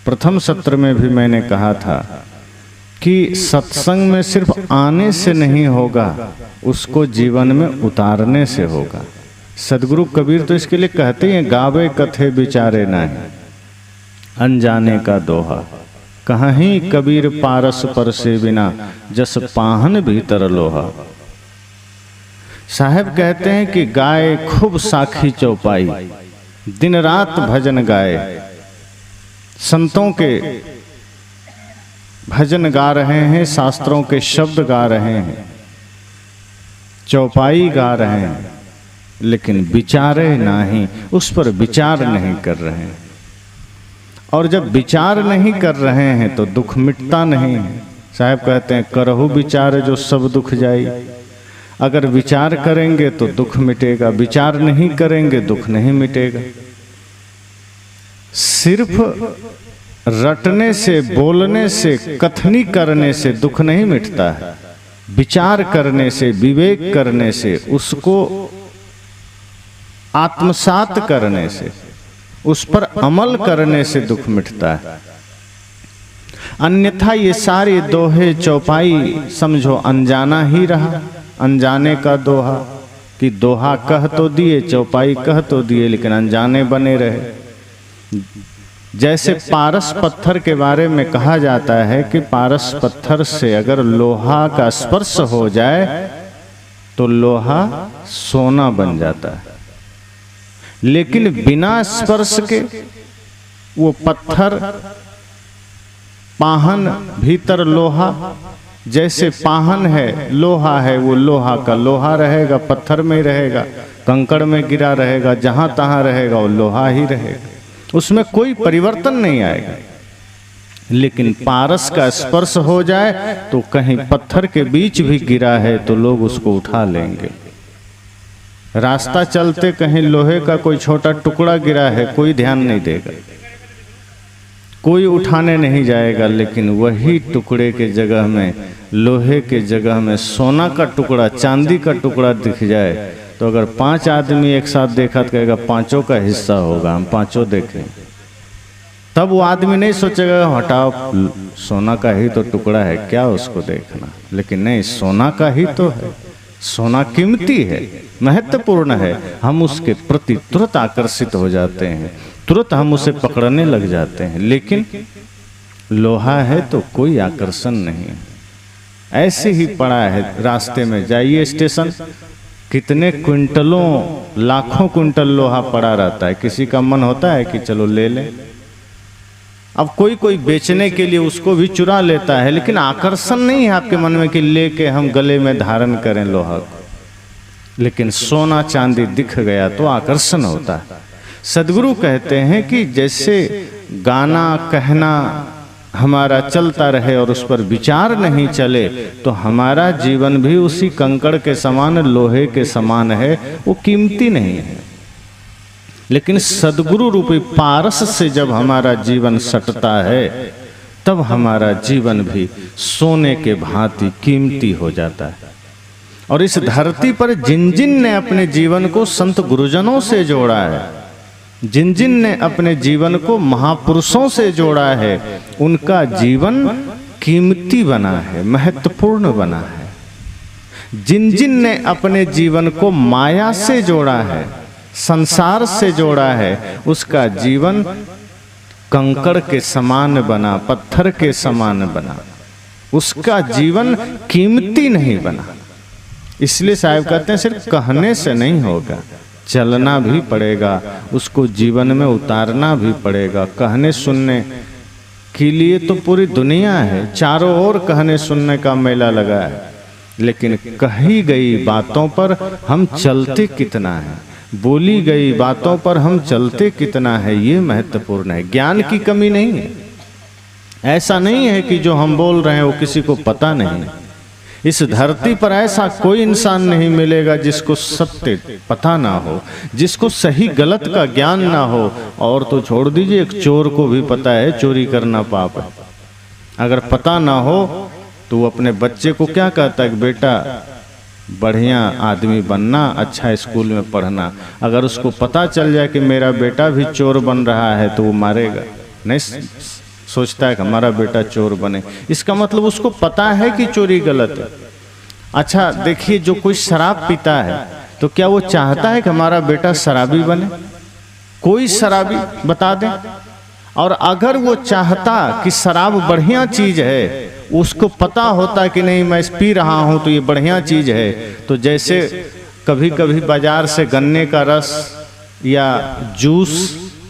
प्रथम सत्र में भी मैंने कहा था कि सत्संग में सिर्फ आने से नहीं होगा, उसको जीवन में उतारने से होगा। सदगुरु कबीर तो इसके लिए कहते हैं, गावे कथे विचारे नहीं अनजाने का दोहा, कहीं कबीर पारस पर से बिना जस पाहन भीतर लोहा। साहब कहते हैं कि गाय खूब साखी चौपाई, दिन रात भजन गाए, संतों के भजन गा रहे हैं, शास्त्रों के शब्द गा रहे हैं, चौपाई गा रहे हैं, लेकिन विचारे नहीं, उस पर विचार नहीं कर रहे हैं। और जब विचार नहीं कर रहे हैं तो दुख मिटता नहीं है। साहब कहते हैं, करहु विचार जो सब दुख जाई। अगर विचार करेंगे तो दुख मिटेगा, विचार नहीं करेंगे दुख नहीं मिटेगा। सिर्फ रटने से, बोलने से, कथनी करने से दुख नहीं मिटता है। विचार करने से, विवेक करने से, उसको आत्मसात करने से, उस पर अमल करने से दुख मिटता है। अन्यथा ये सारे दोहे चौपाई समझो अनजाना ही रहा, अनजाने का दोहा, कि दोहा कह तो दिए, चौपाई कह तो दिए, लेकिन अनजाने बने रहे। जैसे पारस पत्थर के बारे में कहा जाता है कि पारस पत्थर से अगर लोहा का स्पर्श हो जाए तो लोहा सोना बन जाता है, लेकिन बिना स्पर्श के वो पत्थर पाहन भीतर लोहा, जैसे पाहन है, लोहा है, वो लोहा का लोहा रहेगा, पत्थर में रहेगा, कंकड़ में गिरा रहेगा, जहां तहां रहेगा वो लोहा ही रहेगा, उसमें कोई परिवर्तन नहीं आएगा। लेकिन पारस का स्पर्श हो जाए तो कहीं पत्थर के बीच भी गिरा है तो लोग उसको उठा लेंगे। रास्ता चलते कहीं लोहे का कोई छोटा टुकड़ा गिरा है, कोई ध्यान नहीं देगा, कोई उठाने नहीं जाएगा। लेकिन वही टुकड़े के जगह में, लोहे के जगह में सोना का टुकड़ा, चांदी का टुकड़ा दिख जाए तो अगर 5 आदमी एक साथ देखा तो कहेगा पांचों का हिस्सा होगा, हम पांचों देखें। तब वो आदमी नहीं सोचेगा हटाओ, सोना का ही तो टुकड़ा है, क्या उसको देखना। लेकिन नहीं, सोना का ही तो है, सोना कीमती है, महत्वपूर्ण है, हम उसके प्रति तुरंत आकर्षित हो जाते हैं, तुरंत हम उसे पकड़ने लग जाते हैं। लेकिन लोहा है तो कोई आकर्षण नहीं है, ऐसे ही पड़ा है। रास्ते में जाइए स्टेशन, कितने क्विंटलों, लाखों क्विंटल लोहा पड़ा रहता है, किसी का मन होता है कि चलो ले लें। अब कोई कोई बेचने के लिए उसको भी चुरा लेता है, लेकिन आकर्षण नहीं है आपके मन में कि लेके हम गले में धारण करें लोहा को। लेकिन सोना चांदी दिख गया तो आकर्षण होता है। सदगुरु कहते हैं कि जैसे गाना कहना हमारा चलता रहे और उस पर विचार नहीं चले तो हमारा जीवन भी उसी कंकड़ के समान, लोहे के समान है, वो कीमती नहीं है। लेकिन सदगुरु रूपी पारस से जब हमारा जीवन सटता है तब हमारा जीवन भी सोने के भांति कीमती हो जाता है। और इस धरती पर जिन जिन ने अपने जीवन को संत गुरुजनों से जोड़ा है, जिन जिन ने अपने जीवन को महापुरुषों से जोड़ा है, उनका जीवन कीमती बना है, महत्वपूर्ण बना है। जिन जिन ने अपने जीवन को माया से जोड़ा है, संसार से जोड़ा है, उसका जीवन कंकड़ के समान बना, पत्थर के समान बना, उसका जीवन कीमती नहीं बना। इसलिए साहब कहते हैं सिर्फ कहने से नहीं होगा, चलना भी पड़ेगा, उसको जीवन में उतारना भी पड़ेगा। कहने सुनने के लिए तो पूरी दुनिया है, चारों ओर कहने सुनने का मेला लगा है, लेकिन कही गई बातों पर हम चलते कितना है, बोली गई बातों पर हम चलते कितना है, ये महत्वपूर्ण है। ज्ञान की कमी नहीं है, ऐसा नहीं है कि जो हम बोल रहे हैं वो किसी को पता नहीं। इस धरती पर ऐसा कोई इंसान नहीं मिलेगा जिसको सत्य पता ना हो, जिसको सही गलत का ज्ञान ना हो। और तो छोड़ दीजिए, एक चोर को भी पता है चोरी करना पाप है। अगर पता ना हो तो वो अपने बच्चे को क्या कहता है कि बेटा बढ़िया आदमी बनना, अच्छा स्कूल में पढ़ना। अगर उसको पता चल जाए कि मेरा बेटा भी चोर बन रहा है तो वो मारेगा नहीं। सोचता है कि हमारा बेटा चोर बने। इसका मतलब उसको पता है कि चोरी गलत है। अच्छा देखिए, जो कोई शराब पीता है तो क्या वो चाहता है कि हमारा बेटा शराबी बने? कोई शराबी बता दे। और अगर वो चाहता कि शराब बढ़िया चीज है, उसको पता होता कि नहीं मैं पी रहा हूं तो ये बढ़िया चीज है, तो जैसे कभी कभी बाजार से गन्ने का रस या जूस,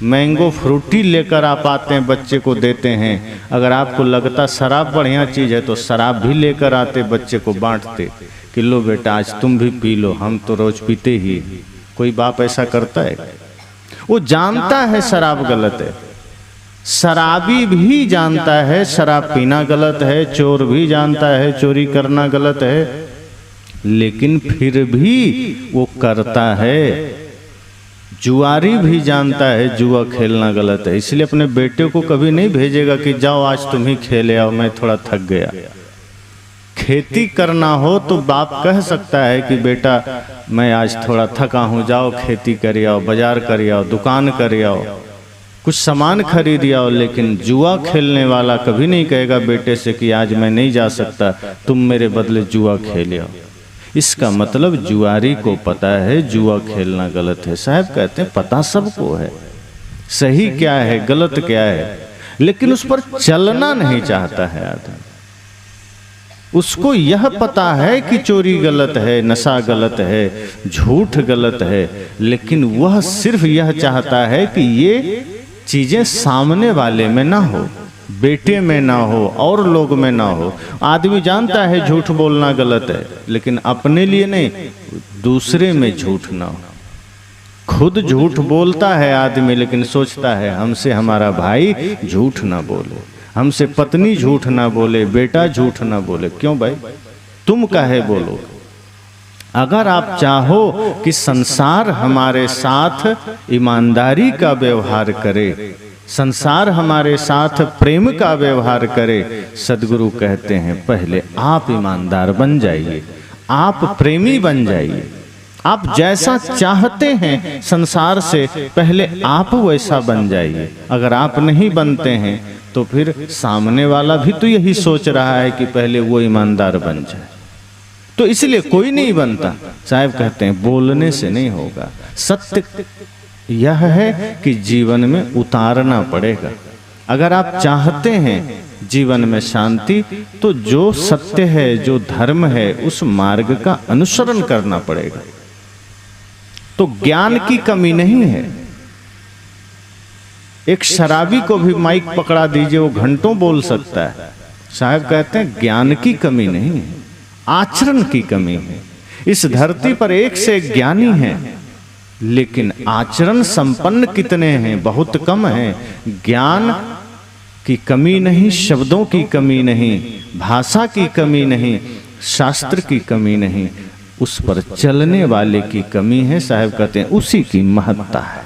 मैंगो फ्रूटी लेकर आप आते हैं, बच्चे को देते हैं। अगर आपको लगता शराब बढ़िया चीज है तो शराब भी लेकर आते, बच्चे को बांटते कि लो बेटा आज तुम भी पी लो, हम तो रोज पीते ही। कोई बाप ऐसा करता है? वो जानता है शराब गलत है, शराबी भी जानता है शराब पीना गलत है, चोर भी जानता है चोरी करना गलत है, लेकिन फिर भी वो करता है। जुआरी भी जानता है जुआ खेलना गलत है, इसलिए अपने बेटे को कभी नहीं भेजेगा कि जाओ आज तुम ही खेले आओ, मैं थोड़ा थक गया। खेती करना हो तो बाप कह सकता है कि बेटा मैं आज थोड़ा थका हूँ, जाओ खेती कर आओ, बाजार कर आओ, दुकान कर आओ, कुछ सामान खरीद आओ। लेकिन जुआ खेलने वाला कभी नहीं कहेगा बेटे से कि आज मैं नहीं जा सकता, तुम मेरे बदले जुआ खेल आओ। इसका मतलब जुआरी को पता है जुआ खेलना गलत है। साहब कहते हैं पता सबको है, सही क्या है गलत क्या है, लेकिन उस पर चलना नहीं चाहता है आदमी। उसको यह पता है कि चोरी गलत है, नशा गलत है, झूठ गलत है, लेकिन वह सिर्फ यह चाहता है कि ये चीजें सामने वाले में ना हो, बेटे में ना हो, और लोग में ना हो। आदमी जानता है झूठ बोलना गलत है, लेकिन अपने लिए नहीं, दूसरे में झूठ ना हो। खुद झूठ बोलता है आदमी, लेकिन सोचता है हमसे हमारा भाई झूठ ना बोले, हमसे पत्नी झूठ ना बोले, बेटा झूठ ना बोले। क्यों भाई, तुम काहे बोलो? अगर आप चाहो कि संसार हमारे साथ ईमानदारी का व्यवहार करे, संसार हमारे साथ प्रेम का व्यवहार करे, सद्गुरु कहते हैं पहले आप ईमानदार बन जाइए, आप प्रेमी बन जाइए। आप जैसा चाहते हैं संसार से, पहले आप वैसा बन जाइए। अगर आप नहीं बनते हैं तो फिर सामने वाला भी तो यही सोच रहा है कि पहले वो ईमानदार बन जाए, तो इसलिए कोई नहीं बनता। साहब कहते हैं बोलने से नहीं होगा, सत्य यह है कि जीवन में उतारना पड़ेगा। अगर आप चाहते हैं जीवन में शांति, तो जो सत्य है, जो धर्म है, उस मार्ग का अनुसरण करना पड़ेगा। तो ज्ञान की कमी नहीं है। एक शराबी को भी माइक पकड़ा दीजिए, वो घंटों बोल सकता है। साहब कहते हैं ज्ञान की कमी नहीं है, आचरण की कमी है। इस धरती पर एक से एक ज्ञानी हैं, लेकिन आचरण संपन्न कितने हैं? बहुत कम हैं। ज्ञान की कमी नहीं, शब्दों की कमी नहीं, भाषा की कमी नहीं, शास्त्र की कमी नहीं, उस पर चलने वाले की कमी है। साहब कहते हैं उसी की महत्ता है।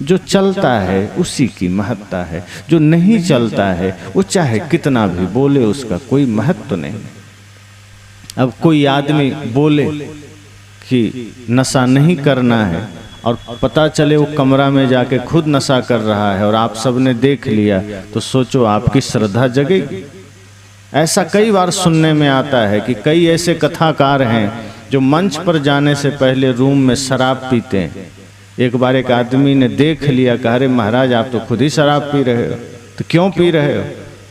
जो चलता है उसी की महत्ता है, जो नहीं चलता है वो चाहे कितना भी बोले उसका कोई महत्व नहीं। अब कोई आदमी बोले कि नशा नहीं करना है, और पता चले वो कमरा में जाके खुद नशा कर रहा है और आप सबने देख लिया, तो सोचो आपकी श्रद्धा जगेगी? ऐसा कई बार सुनने में आता है कि कई ऐसे कथाकार हैं जो मंच पर जाने से पहले रूम में शराब पीते हैं। एक बार एक आदमी ने देख लिया, कहा अरे महाराज आप तो खुद ही शराब पी रहे हो। तो क्यों पी रहे हो?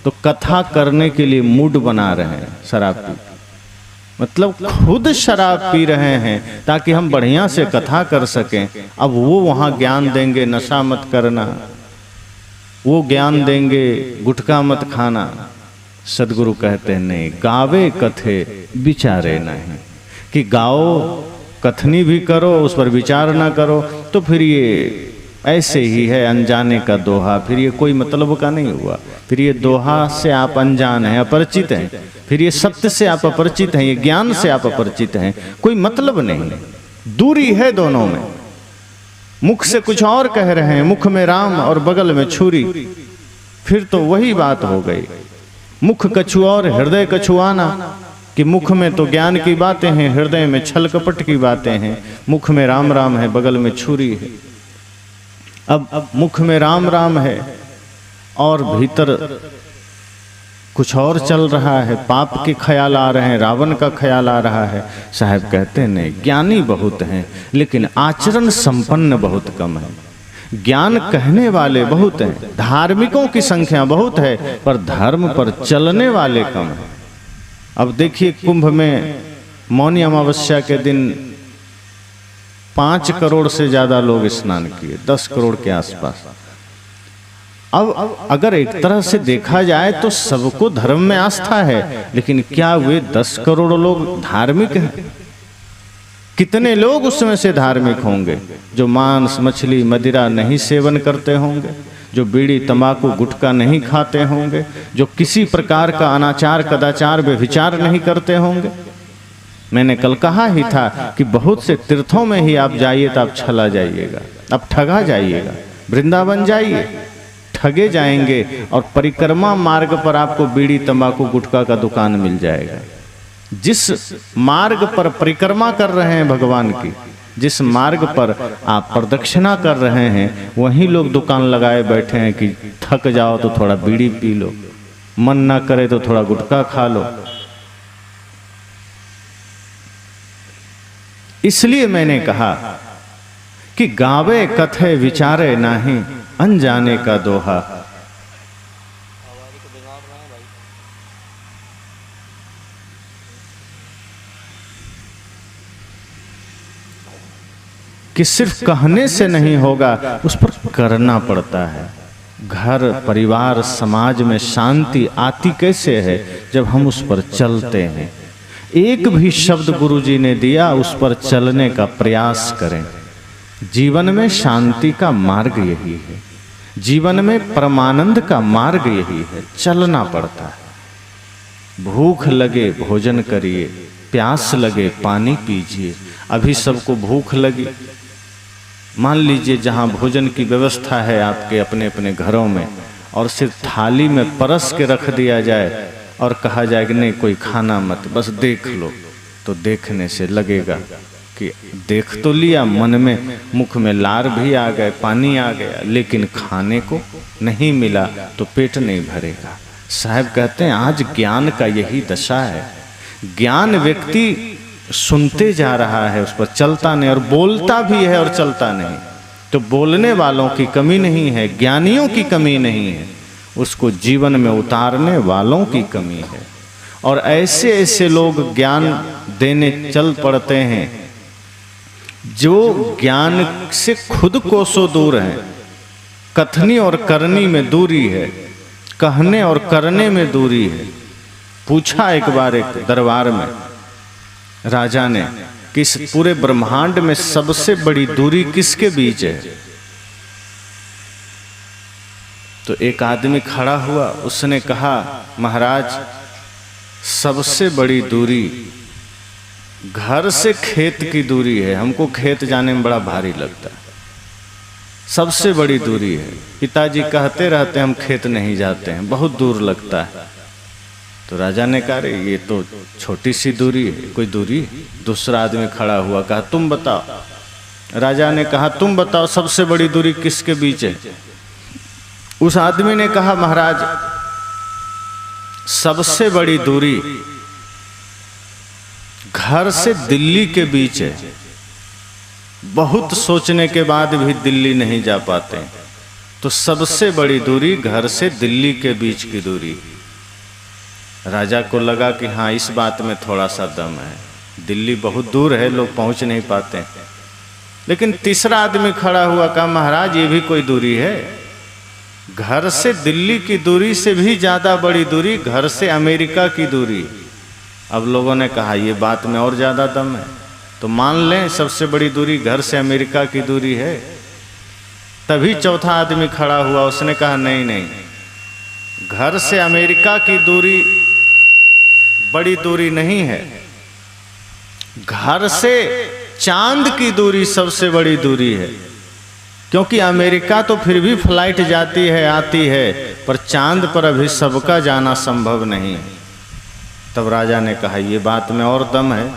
तो कथा करने के लिए मूड बना रहे हैं शराब पी, मतलब खुद शराब पी रहे हैं ताकि हम बढ़िया से कथा कर सकें। अब वो वहाँ ज्ञान देंगे नशा मत करना, वो ज्ञान देंगे गुटखा मत खाना। सदगुरु कहते हैं नहीं, गावे कथे विचारे नहीं, कि गाओ कथनी भी करो उस पर विचार ना करो, तो फिर ये ऐसे ही है अनजाने का दोहा, फिर ये कोई मतलब का नहीं हुआ। फिर ये दोहा से आप अनजान हैं, अपरिचित हैं, फिर ये सत्य से आप अपरिचित हैं, ये ज्ञान से आप अपरिचित हैं, कोई मतलब नहीं, दूरी है दोनों में। मुख से कुछ और कह रहे हैं, मुख में राम और बगल में छुरी, फिर तो वही बात हो गई। मुख कछु और हृदय कछुआना, कि मुख में तो ज्ञान की बातें हैं, हृदय में छल कपट की बातें हैं। मुख में राम राम है, बगल में छुरी है। अब मुख में राम राम है और भीतर कुछ और चल रहा है, पाप के ख्याल आ रहे हैं, रावण का ख्याल आ रहा है। साहब कहते हैं नहीं, ज्ञानी बहुत हैं लेकिन आचरण संपन्न बहुत कम है। ज्ञान कहने वाले बहुत हैं, धार्मिकों की संख्या बहुत है, पर धर्म पर चलने वाले कम हैं। अब देखिए, कुंभ में मौनी अमावस्या के दिन 5 करोड़ से ज्यादा लोग स्नान किए, 10 करोड़ के आसपास। अब अगर एक तरह से देखा जाए तो सबको धर्म में आस्था है, लेकिन क्या वे 10 करोड़ लोग धार्मिक हैं? कितने लोग उसमें से धार्मिक होंगे जो मांस मछली मदिरा नहीं सेवन करते होंगे, जो बीड़ी तंबाकू गुटखा नहीं खाते होंगे, जो किसी प्रकार का अनाचार कदाचार व्यभिचार नहीं करते होंगे। मैंने कल कहा ही था कि बहुत से तीर्थों में ही आप जाइए तो आप छला जाइएगा, आप ठगा जाइएगा। वृंदावन जाइए, ठगे जाएंगे, और परिक्रमा मार्ग पर आपको बीड़ी तंबाकू गुटखा का दुकान मिल जाएगा। जिस मार्ग पर परिक्रमा कर रहे हैं भगवान की, जिस मार्ग पर आप प्रदक्षिणा कर रहे हैं, वहीं लोग दुकान लगाए बैठे हैं कि थक जाओ तो थोड़ा बीड़ी पी लो, मन ना करे तो थोड़ा गुटखा खा लो। इसलिए मैंने कहा कि गावे कथे विचारे नाही, अनजाने का दोहा। कि सिर्फ कहने से नहीं होगा, उस पर करना पड़ता है। घर परिवार समाज में शांति आती कैसे है? जब हम उस पर चलते हैं। एक भी शब्द गुरुजी ने दिया, उस पर चलने का प्रयास करें। जीवन में शांति का मार्ग यही है, जीवन में परमानंद का मार्ग यही है। चलना पड़ता है। भूख लगे भोजन करिए, प्यास लगे पानी पीजिए। अभी सबको भूख लगी, मान लीजिए जहाँ भोजन की व्यवस्था है आपके अपने अपने घरों में, और सिर्फ थाली में परस के रख दिया जाए और कहा जाए कि नहीं कोई खाना मत, बस देख लो, तो देखने से लगेगा कि देख तो लिया, मन में मुख में लार भी आ गए, पानी आ गया, लेकिन खाने को नहीं मिला तो पेट नहीं भरेगा। साहब कहते हैं आज ज्ञान का यही दशा है। ज्ञान व्यक्ति सुनते जा रहा है, उस पर चलता नहीं, और बोलता भी है और चलता नहीं। तो बोलने वालों की कमी नहीं है, ज्ञानियों की कमी नहीं है, उसको जीवन में उतारने वालों की कमी है। और ऐसे ऐसे लोग ज्ञान देने चल पड़ते हैं जो ज्ञान से खुद कोसों दूर हैं। कथनी और करनी में दूरी है, कहने और करने में दूरी है। पूछा एक बार एक दरबार में राजा ने कि इस पूरे ब्रह्मांड में सबसे बड़ी दूरी किसके बीच है? तो एक आदमी खड़ा हुआ, उसने कहा महाराज सबसे बड़ी दूरी घर से खेत की दूरी है, हमको खेत जाने में बड़ा भारी लगता है, सबसे बड़ी दूरी है। पिताजी कहते रहते हैं हम खेत नहीं जाते हैं, बहुत दूर लगता है। तो राजा ने कहा रे ये तो छोटी सी दूरी है, कोई दूरी? दूसरा आदमी खड़ा हुआ, कहा तुम बताओ। राजा ने कहा तुम बताओ सबसे बड़ी दूरी किसके बीच है? उस आदमी ने कहा महाराज सबसे बड़ी दूरी घर से दिल्ली के बीच है। बहुत सोचने के बाद भी दिल्ली नहीं जा पाते, तो सबसे बड़ी दूरी घर से दिल्ली के बीच की दूरी। राजा को लगा कि हाँ इस बात में थोड़ा सा दम है, दिल्ली बहुत दूर है, लोग पहुंच नहीं पाते। लेकिन तीसरा आदमी खड़ा हुआ, कहा महाराज ये भी कोई दूरी है? घर से दिल्ली की दूरी से भी ज्यादा बड़ी दूरी घर से अमेरिका की दूरी। अब लोगों ने कहा ये बात में और ज्यादा दम है, तो मान लें सबसे बड़ी दूरी घर से अमेरिका की दूरी है। तभी चौथा आदमी खड़ा हुआ, उसने कहा नहीं नहीं, घर से अमेरिका की दूरी बड़ी दूरी नहीं है, घर से चांद की दूरी सबसे बड़ी दूरी है। क्योंकि अमेरिका तो फिर भी फ्लाइट जाती है आती है, पर चांद पर अभी सबका जाना संभव नहीं है। तब राजा ने कहा ये बात में और दम है,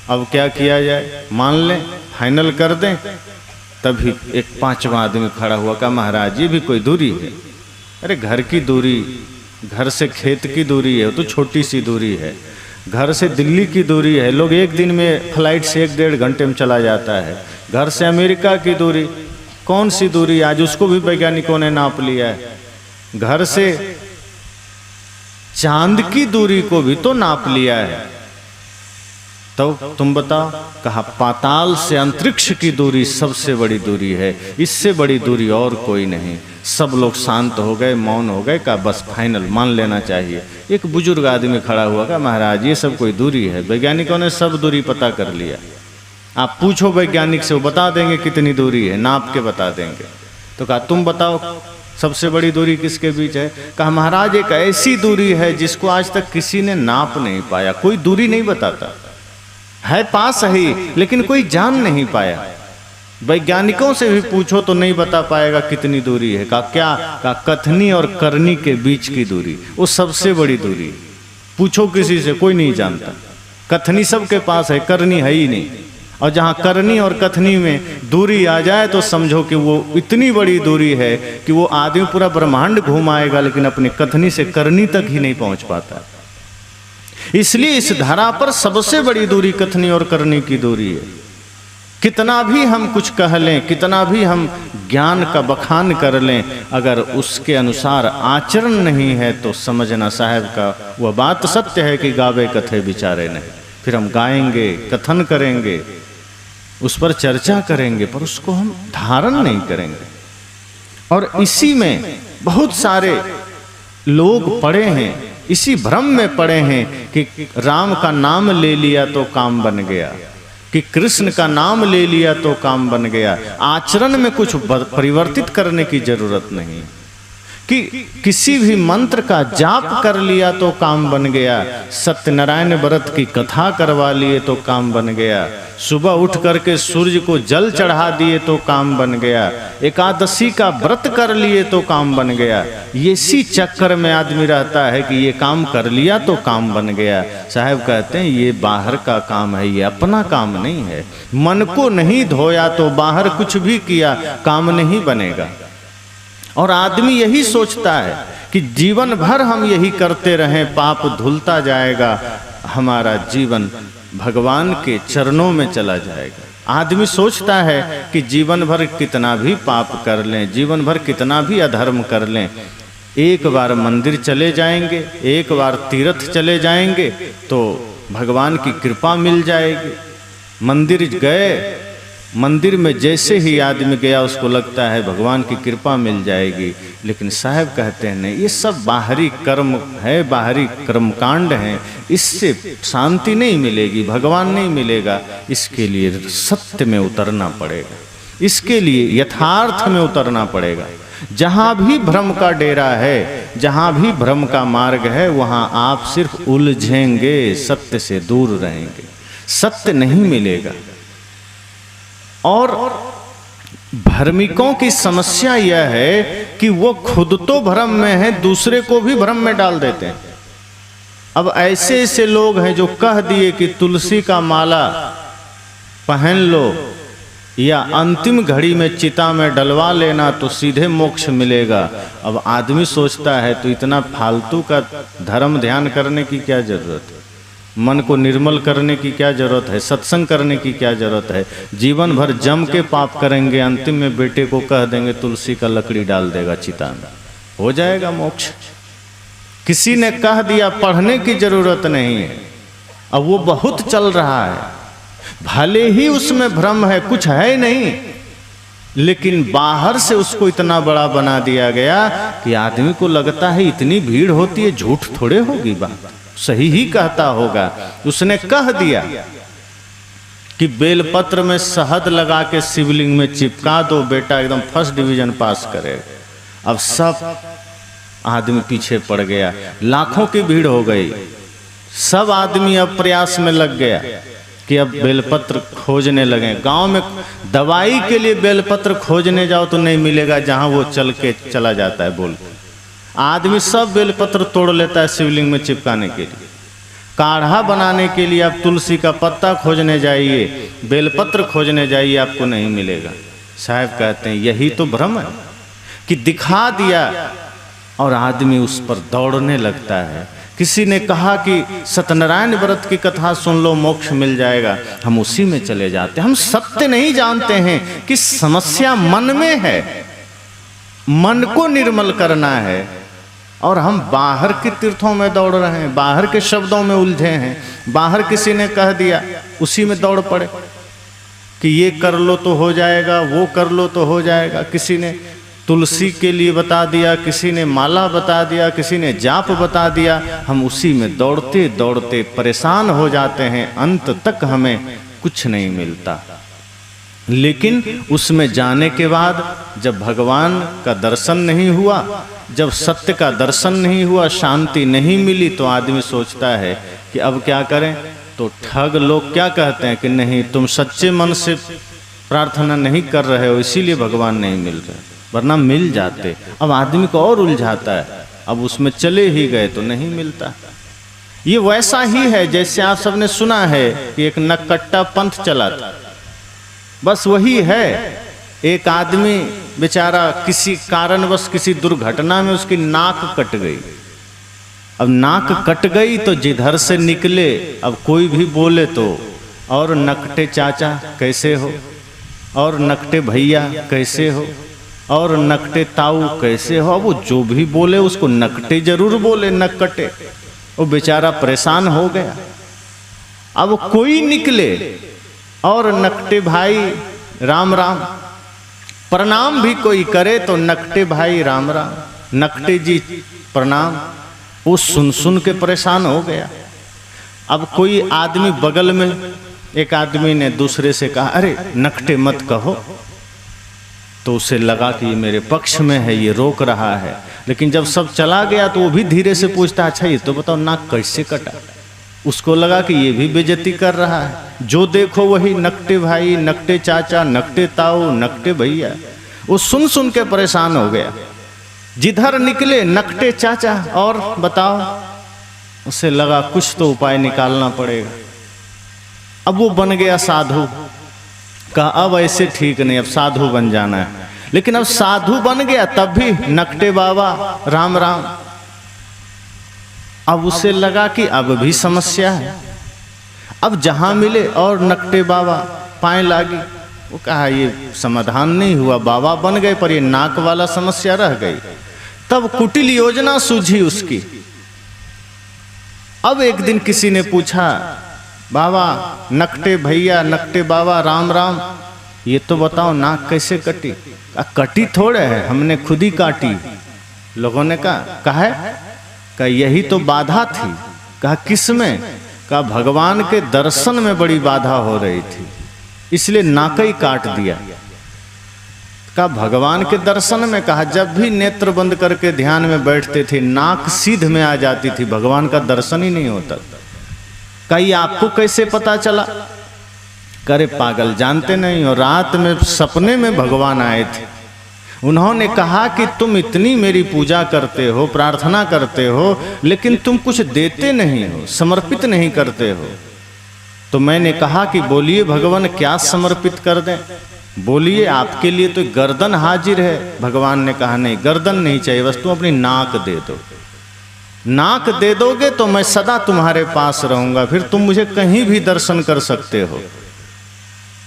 अब क्या किया जाए? मान लें, फाइनल कर दें। तभी एक पांचवा आदमी खड़ा हुआ, कहा महाराज ये भी कोई दूरी है? अरे घर की दूरी, घर से खेत की दूरी है तो छोटी सी दूरी है, घर से दिल्ली की दूरी है, लोग एक दिन में फ्लाइट से 1-1.5 घंटे में चला जाता है। घर से अमेरिका की दूरी, कौन सी दूरी आज उसको भी वैज्ञानिकों ने नाप लिया है। घर से चांद की दूरी को भी तो नाप लिया है। तो तुम बताओ, कहा पाताल से अंतरिक्ष की दूरी सबसे बड़ी दूरी है, इससे बड़ी दूरी और कोई नहीं। सब लोग शांत हो गए, मौन हो गए, कहा बस फाइनल मान लेना चाहिए। एक बुजुर्ग आदमी खड़ा हुआ, कहा महाराज ये सब कोई दूरी है, वैज्ञानिकों ने सब दूरी पता कर लिया, आप पूछो वैज्ञानिक से, वो बता देंगे कितनी दूरी है, नाप के बता देंगे। तो कहा तुम बताओ सबसे बड़ी दूरी किसके बीच है? कहा महाराज एक ऐसी दूरी है जिसको आज तक किसी ने नाप नहीं पाया, कोई दूरी नहीं बताता है, पास ही लेकिन कोई जान नहीं पाया। वैज्ञानिकों से भी पूछो तो नहीं बता पाएगा कितनी दूरी है। कहा क्या? कहा कथनी और करनी के बीच की दूरी, वो सबसे बड़ी दूरी। पूछो किसी से, कोई नहीं जानता। कथनी सबके पास है, करनी है ही नहीं। और जहाँ करनी और कथनी में दूरी आ जाए तो समझो कि वो इतनी बड़ी दूरी है कि वो आदमी पूरा ब्रह्मांड घुमाएगा लेकिन अपनी कथनी से करनी तक ही नहीं पहुंच पाता। इसलिए इस धरा पर सबसे बड़ी दूरी कथनी और करनी की दूरी है। कितना भी हम कुछ कह लें, कितना भी हम ज्ञान का बखान कर लें, अगर उसके अनुसार आचरण नहीं है तो समझना साहब का वह बात सत्य है कि गावे कथे विचारे नहीं। फिर हम गाएंगे, कथन करेंगे, उस पर चर्चा करेंगे, पर उसको हम धारण नहीं करेंगे। और इसी में बहुत सारे लोग पड़े हैं, इसी भ्रम में पड़े हैं कि राम का नाम ले लिया तो काम बन गया, कि कृष्ण का नाम ले लिया तो काम बन गया। आचरण में कुछ परिवर्तित करने की जरूरत नहीं, कि किसी भी मंत्र का जाप कर लिया तो काम बन गया, सत्यनारायण व्रत की कथा करवा लिए तो काम बन गया, सुबह उठ करके सूर्य को जल चढ़ा दिए तो काम बन गया, एकादशी का व्रत कर लिए तो काम बन गया। ये इसी चक्कर में आदमी रहता है कि ये काम कर लिया तो काम बन गया। साहब कहते हैं ये बाहर का काम है, ये अपना काम नहीं है। मन को नहीं धोया तो बाहर कुछ भी किया काम नहीं बनेगा। और आदमी यही सोचता है कि जीवन भर हम यही करते रहें, पाप धुलता जाएगा, हमारा जीवन भगवान के चरणों में चला जाएगा। आदमी सोचता है कि जीवन भर कितना भी पाप कर लें, जीवन भर कितना भी अधर्म कर लें, एक बार मंदिर चले जाएंगे, एक बार तीर्थ चले जाएंगे तो भगवान की कृपा मिल जाएगी। मंदिर गए, मंदिर में जैसे ही आदमी गया उसको लगता है भगवान की कृपा मिल जाएगी। लेकिन साहब कहते हैं नहीं, ये सब बाहरी कर्म है, बाहरी कर्मकांड हैं, इससे शांति नहीं मिलेगी, भगवान नहीं मिलेगा। इसके लिए सत्य में उतरना पड़ेगा, इसके लिए यथार्थ में उतरना पड़ेगा। जहाँ भी भ्रम का डेरा है, जहाँ भी भ्रम का मार्ग है, वहाँ आप सिर्फ उलझेंगे, सत्य से दूर रहेंगे, सत्य नहीं मिलेगा। और भ्रमिकों की समस्या यह है कि वो खुद तो भ्रम में है, दूसरे को भी भ्रम में डाल देते हैं। अब ऐसे ऐसे लोग हैं जो कह दिए कि तुलसी का माला पहन लो या अंतिम घड़ी में चिता में डलवा लेना तो सीधे मोक्ष मिलेगा। अब आदमी सोचता है तो इतना फालतू का धर्म ध्यान करने की क्या जरूरत है, मन को निर्मल करने की क्या जरूरत है, सत्संग करने की क्या जरूरत है। जीवन भर जम के पाप करेंगे, अंतिम में बेटे को कह देंगे तुलसी का लकड़ी डाल देगा चिता में, हो जाएगा मोक्ष। किसी ने कह दिया पढ़ने की जरूरत नहीं है, अब वो बहुत चल रहा है, भले ही उसमें भ्रम है, कुछ है नहीं, लेकिन बाहर से उसको इतना बड़ा बना दिया गया कि आदमी को लगता है इतनी भीड़ होती है, झूठ थोड़े होगी, बात सही ही कहता होगा। उसने कह दिया कि बेलपत्र में शहद लगा के शिवलिंग में चिपका दो, बेटा एकदम फर्स्ट डिवीजन पास करेगा। अब सब आदमी पीछे पड़ गया, लाखों की भीड़ हो गई, सब आदमी अब प्रयास में लग गया कि अब बेलपत्र खोजने लगे। गांव में दवाई के लिए बेलपत्र खोजने जाओ तो नहीं मिलेगा, जहां वो चल के चला जाता है बोल। आदमी सब बेलपत्र तोड़ लेता है शिवलिंग में चिपकाने के लिए। काढ़ा बनाने के लिए आप तुलसी का पत्ता खोजने जाइए, बेलपत्र खोजने जाइए, आपको नहीं मिलेगा। साहब कहते हैं यही तो भ्रम है कि दिखा दिया और आदमी उस पर दौड़ने लगता है। किसी ने कहा कि सत्यनारायण व्रत की कथा सुन लो मोक्ष मिल जाएगा, हम उसी में चले जाते हैं। हम सत्य नहीं जानते हैं कि समस्या मन में है, मन को निर्मल करना है, और हम बाहर के तीर्थों में दौड़ रहे हैं, बाहर के शब्दों में उलझे हैं। बाहर किसी ने कह दिया उसी में दौड़ पड़े कि ये कर लो तो हो जाएगा, वो कर लो तो हो जाएगा। किसी ने तुलसी के लिए बता दिया, किसी ने माला बता दिया, किसी ने जाप बता दिया। हम उसी में दौड़ते दौड़ते परेशान हो जाते हैं, अंत तक हमें कुछ नहीं मिलता। लेकिन उसमें जाने के बाद जब भगवान का दर्शन नहीं हुआ, जब सत्य का दर्शन नहीं हुआ, शांति नहीं मिली, तो आदमी सोचता है कि अब क्या करें। तो ठग लोग क्या कहते हैं कि नहीं, तुम सच्चे मन से प्रार्थना नहीं कर रहे हो, इसीलिए भगवान नहीं मिल रहे, वरना मिल जाते। अब आदमी को और उलझाता है, अब उसमें चले ही गए तो नहीं मिलता। ये वैसा ही है जैसे आप सबने सुना है कि एक नक्कट्टा पंथ चला था, बस वही है। एक आदमी बेचारा किसी कारणवश किसी दुर्घटना में उसकी नाक कट गई। अब नाक कट गई तो जिधर से निकले, अब कोई भी बोले तो और नकटे चाचा कैसे हो, और नकटे भैया कैसे हो, और नकटे ताऊ कैसे हो। अब वो जो भी बोले उसको नकटे जरूर बोले, नकटे। वो बेचारा परेशान हो गया। अब कोई निकले और नकटे भाई राम राम, प्रणाम भी कोई करे तो नकटे भाई राम राम, नकटे जी प्रणाम। वो सुन सुन के परेशान हो गया। अब कोई आदमी बगल में, एक आदमी ने दूसरे से कहा अरे नकटे मत कहो, तो उसे लगा कि ये मेरे पक्ष में है, ये रोक रहा है। लेकिन जब सब चला गया तो वो भी धीरे से पूछता अच्छा ये तो बताओ नाक कैसे कटा। उसको लगा कि ये भी बेइज्जती कर रहा है, जो देखो वही नकटे भाई, नकटे चाचा, नकटे ताऊ, नकटे भैया। वो सुन सुन के परेशान हो गया। जिधर निकले नकटे चाचा, और बताओ। उसे लगा कुछ तो उपाय निकालना पड़ेगा। अब वो बन गया साधु। कहा अब ऐसे ठीक नहीं, अब साधु बन जाना है। लेकिन अब साधु बन गया तब भी नकटे बाबा राम राम। अब उसे लगा कि अब भी समस्या है। अब जहां मिले और नकटे बाबा पाए लागी। वो कहा ये समाधान नहीं हुआ, बाबा बन गए पर ये नाक वाला समस्या रह गई। तब कुटिल योजना सूझी उसकी। अब एक दिन किसी ने पूछा बाबा नकटे भैया, नकटे बाबा राम राम, ये तो बताओ नाक कैसे कटी। कटी थोड़े है, हमने खुद ही काटी। लोगों ने कहा है का यही तो बाधा थी। कहा किसमें? कहा भगवान के दर्शन में बड़ी बाधा हो रही थी, इसलिए नाक ही काट दिया। कहा भगवान के दर्शन में? कहा जब भी नेत्र बंद करके ध्यान में बैठते थे नाक सीध में आ जाती थी, भगवान का दर्शन ही नहीं होता। कहा ये आपको कैसे पता चला? करे पागल जानते नहीं हो, रात में सपने में भगवान आए थे। उन्होंने कहा कि तुम इतनी मेरी पूजा करते हो, प्रार्थना करते हो, लेकिन तुम कुछ देते नहीं हो, समर्पित नहीं करते हो। तो मैंने कहा कि बोलिए भगवान क्या समर्पित कर दें, बोलिए आपके लिए तो गर्दन हाजिर है। भगवान ने कहा नहीं, गर्दन नहीं चाहिए, बस तुम अपनी नाक दे दो। नाक दे दोगे तो मैं सदा तुम्हारे पास रहूंगा, फिर तुम मुझे कहीं भी दर्शन कर सकते हो।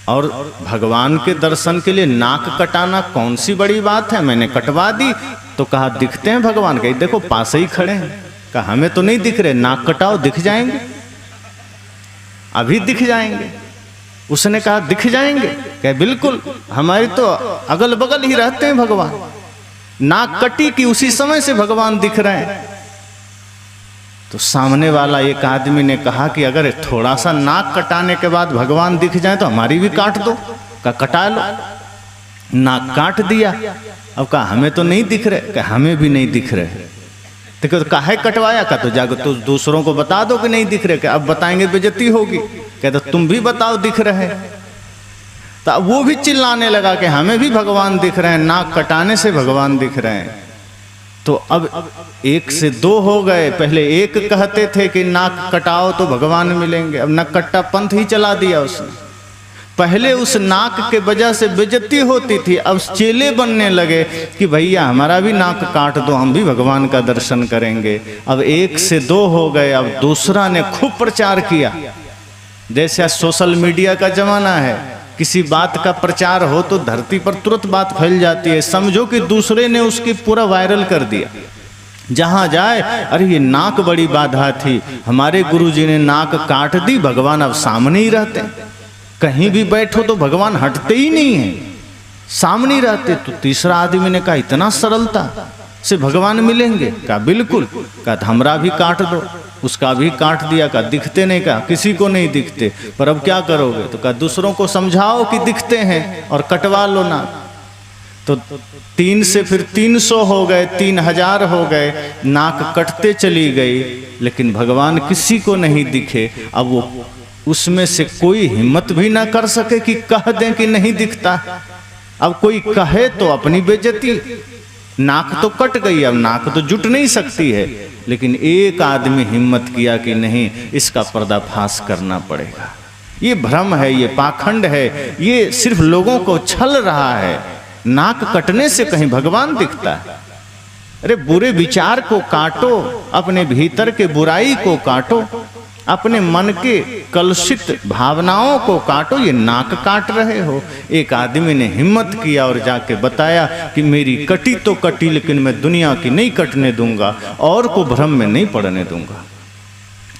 और भगवान के दर्शन के लिए नाक कटाना कौन सी बड़ी बात है? मैंने कटवा दी। तो कहा दिखते हैं भगवान? कही देखो पास ही खड़े हैं। कहा हमें तो नहीं दिख रहे, नाक कटाओ दिख जाएंगे, अभी दिख जाएंगे। उसने कहा दिख जाएंगे? कहे बिल्कुल, हमारी तो अगल बगल ही रहते हैं भगवान। नाक कटी कि उसी समय से भगवान दिख रहे हैं। तो सामने वाला एक आदमी ने कहा कि अगर थोड़ा सा नाक कटाने के बाद भगवान दिख जाए तो हमारी भी काट दो। कहा कटा लो। नाक काट दिया। अब कहा हमें तो नहीं दिख रहे। कहा हमें भी नहीं दिख रहे। तो काहे कटवाया? कहा तो जाकर तो दूसरों को बता दो कि नहीं दिख रहे। कहा अब बताएंगे बेइज्जती होगी। कहते तो तुम भी बताओ दिख रहे। तो वो भी चिल्लाने लगा कि हमें भी भगवान दिख रहे हैं, नाक कटाने से भगवान दिख रहे हैं। तो अब एक से दो हो गए। पहले एक कहते थे कि नाक कटाओ तो भगवान मिलेंगे, अब नाक कट्टा पंथ ही चला दिया उसने। पहले उस नाक के वजह से बेइज्जती होती थी, अब चेले बनने लगे कि भैया हमारा भी नाक काट दो, हम भी भगवान का दर्शन करेंगे। अब 1 से 2 हो गए, अब दूसरा ने खूब प्रचार किया। जैसे सोशल मीडिया का जमाना है, किसी बात का प्रचार हो तो धरती पर तुरंत बात फैल जाती है। समझो कि दूसरे ने उसकी पूरा वायरल कर दिया। जहां जाए, अरे ये नाक बड़ी बाधा थी, हमारे गुरुजी ने नाक काट दी, भगवान अब सामने ही रहते हैं। कहीं भी बैठो तो भगवान हटते ही नहीं है, सामने ही रहते। तो तीसरा आदमी ने कहा इतना सरलता से भगवान मिलेंगे? कहा बिल्कुल। कहा हमरा भी काट दो, उसका भी काट दिया। कहा दिखते नहीं? कहा किसी को नहीं दिखते, पर अब क्या करोगे? तो कहा दूसरों को समझाओ कि दिखते हैं और कटवा लो ना। तो 3 से फिर 300 हो गए, 3000 हो गए, नाक कटते चली गई, लेकिन भगवान किसी को नहीं दिखे। अब वो उसमें से कोई हिम्मत भी ना कर सके कि कह दें कि नहीं दिखता। अब कोई कहे तो अपनी बेइज्जती, नाक तो कट गई, अब नाक तो जुट नहीं सकती है। लेकिन एक आदमी हिम्मत किया कि नहीं, इसका पर्दाफाश करना पड़ेगा। ये भ्रम है, ये पाखंड है, ये सिर्फ लोगों को छल रहा है। नाक कटने से कहीं भगवान दिखता है? अरे बुरे विचार को काटो, अपने भीतर के बुराई को काटो, अपने मन के कलुषित भावनाओं को काटो। ये नाक काट रहे हो। एक आदमी ने हिम्मत किया और जाके बताया कि मेरी कटी तो कटी, लेकिन मैं दुनिया की नहीं कटने दूंगा, और को भ्रम में नहीं पड़ने दूंगा।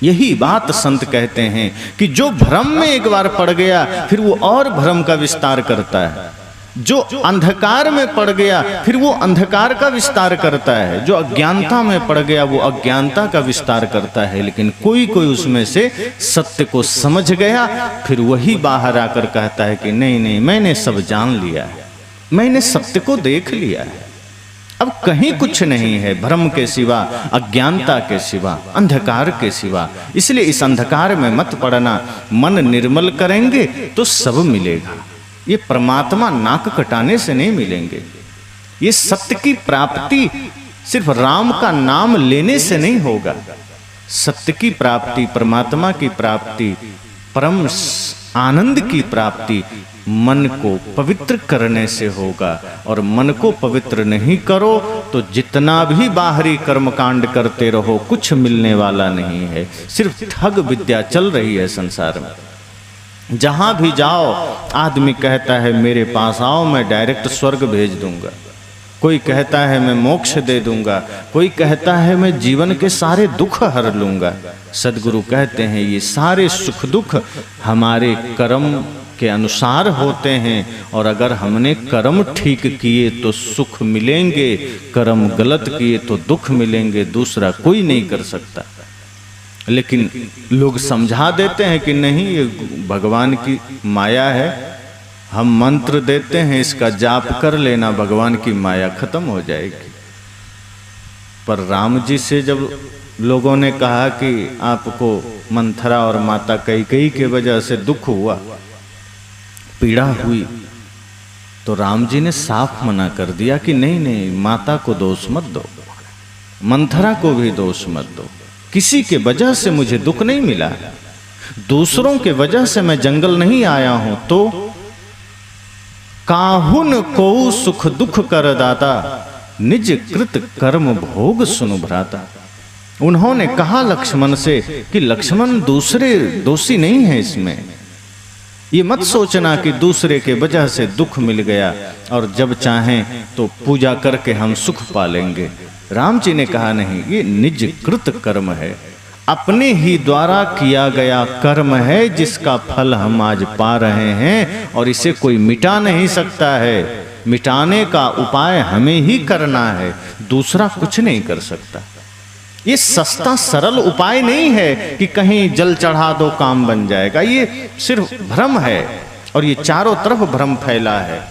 यही बात संत कहते हैं कि जो भ्रम में एक बार पड़ गया, फिर वो और भ्रम का विस्तार करता है। जो अंधकार में पड़ गया, फिर वो अंधकार का विस्तार करता है। जो अज्ञानता में पड़ गया, वो अज्ञानता का विस्तार करता है। लेकिन कोई कोई उसमें से सत्य को समझ गया, फिर वही बाहर आकर कहता है कि नहीं नहीं, मैंने सब जान लिया है, मैंने सत्य को देख लिया है, अब कहीं कुछ नहीं है भ्रम के सिवा, अज्ञानता के सिवा, अंधकार के सिवा। इसलिए इस अंधकार में मत पड़ना। मन निर्मल करेंगे तो सब मिलेगा। ये परमात्मा नाक कटाने से नहीं मिलेंगे। ये सत्य की प्राप्ति सिर्फ राम का नाम लेने से नहीं होगा। सत्य की प्राप्ति, परमात्मा की प्राप्ति, परम आनंद की प्राप्ति मन को पवित्र करने से होगा। और मन को पवित्र नहीं करो तो जितना भी बाहरी कर्मकांड करते रहो, कुछ मिलने वाला नहीं है। सिर्फ ठग विद्या चल रही है संसार में। जहां भी जाओ आदमी कहता है मेरे पास आओ, मैं डायरेक्ट स्वर्ग भेज दूंगा। कोई कहता है मैं मोक्ष दे दूंगा, कोई कहता है मैं जीवन के सारे दुख हर लूंगा। सदगुरु कहते हैं ये सारे सुख दुख हमारे कर्म के अनुसार होते हैं, और अगर हमने कर्म ठीक किए तो सुख मिलेंगे, कर्म गलत किए तो दुख मिलेंगे। दूसरा कोई नहीं कर सकता। लेकिन लोग समझा देते हैं कि नहीं, ये भगवान की माया है, हम मंत्र देते हैं, इसका जाप कर लेना, भगवान की माया खत्म हो जाएगी। पर राम जी से जब लोगों ने कहा कि आपको मंथरा और माता कैकेयी के वजह से दुख हुआ, पीड़ा हुई, तो राम जी ने साफ मना कर दिया कि नहीं नहीं, माता को दोष मत दो, मंथरा को भी दोष मत दो। किसी के वजह से मुझे दुख नहीं मिला, दूसरों के वजह से मैं जंगल नहीं आया हूं। तो काहुन को सुख दुख कर दाता, निज कृत कर्म भोग सुनु भ्राता। उन्होंने कहा लक्ष्मण से कि लक्ष्मण दूसरे दोषी नहीं है इसमें, ये मत सोचना कि दूसरे के वजह से दुख मिल गया और जब चाहें तो पूजा करके हम सुख पालेंगे। राम जी ने कहा नहीं, ये निज कृत कर्म है, अपने ही द्वारा किया गया कर्म है जिसका फल हम आज पा रहे हैं, और इसे कोई मिटा नहीं सकता है। मिटाने का उपाय हमें ही करना है, दूसरा कुछ नहीं कर सकता। ये सस्ता सरल उपाय नहीं है कि कहीं जल चढ़ा दो काम बन जाएगा। ये सिर्फ भ्रम है, और ये चारों तरफ भ्रम फैला है।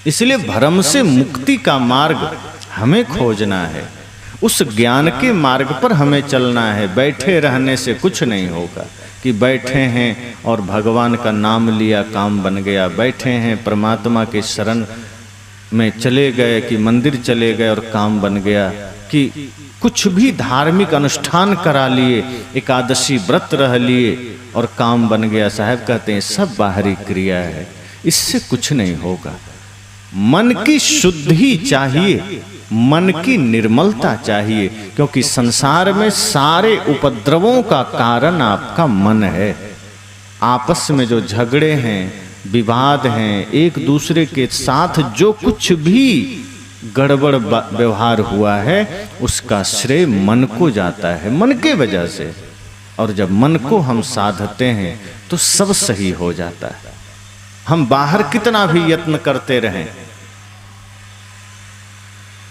इसलिए भ्रम से मुक्ति का मार्ग हमें खोजना है, उस ज्ञान के मार्ग पर हमें चलना है। बैठे रहने से कुछ नहीं होगा कि बैठे हैं और भगवान का नाम लिया काम बन गया, बैठे हैं परमात्मा के शरण में चले गए कि मंदिर चले गए और काम बन गया, कि कुछ भी धार्मिक अनुष्ठान करा लिए, एकादशी व्रत रह लिए और काम बन गया। साहब कहते हैं सब बाहरी क्रिया है, इससे कुछ नहीं होगा। मन की शुद्धि चाहिए, मन की निर्मलता चाहिए, क्योंकि संसार में सारे उपद्रवों का कारण आपका मन है। आपस में जो झगड़े हैं, विवाद हैं, एक दूसरे के साथ जो कुछ भी गड़बड़ व्यवहार हुआ है, उसका श्रेय मन को जाता है, मन के वजह से। और जब मन को हम साधते हैं तो सब सही हो जाता है। हम बाहर कितना भी यत्न करते रहें,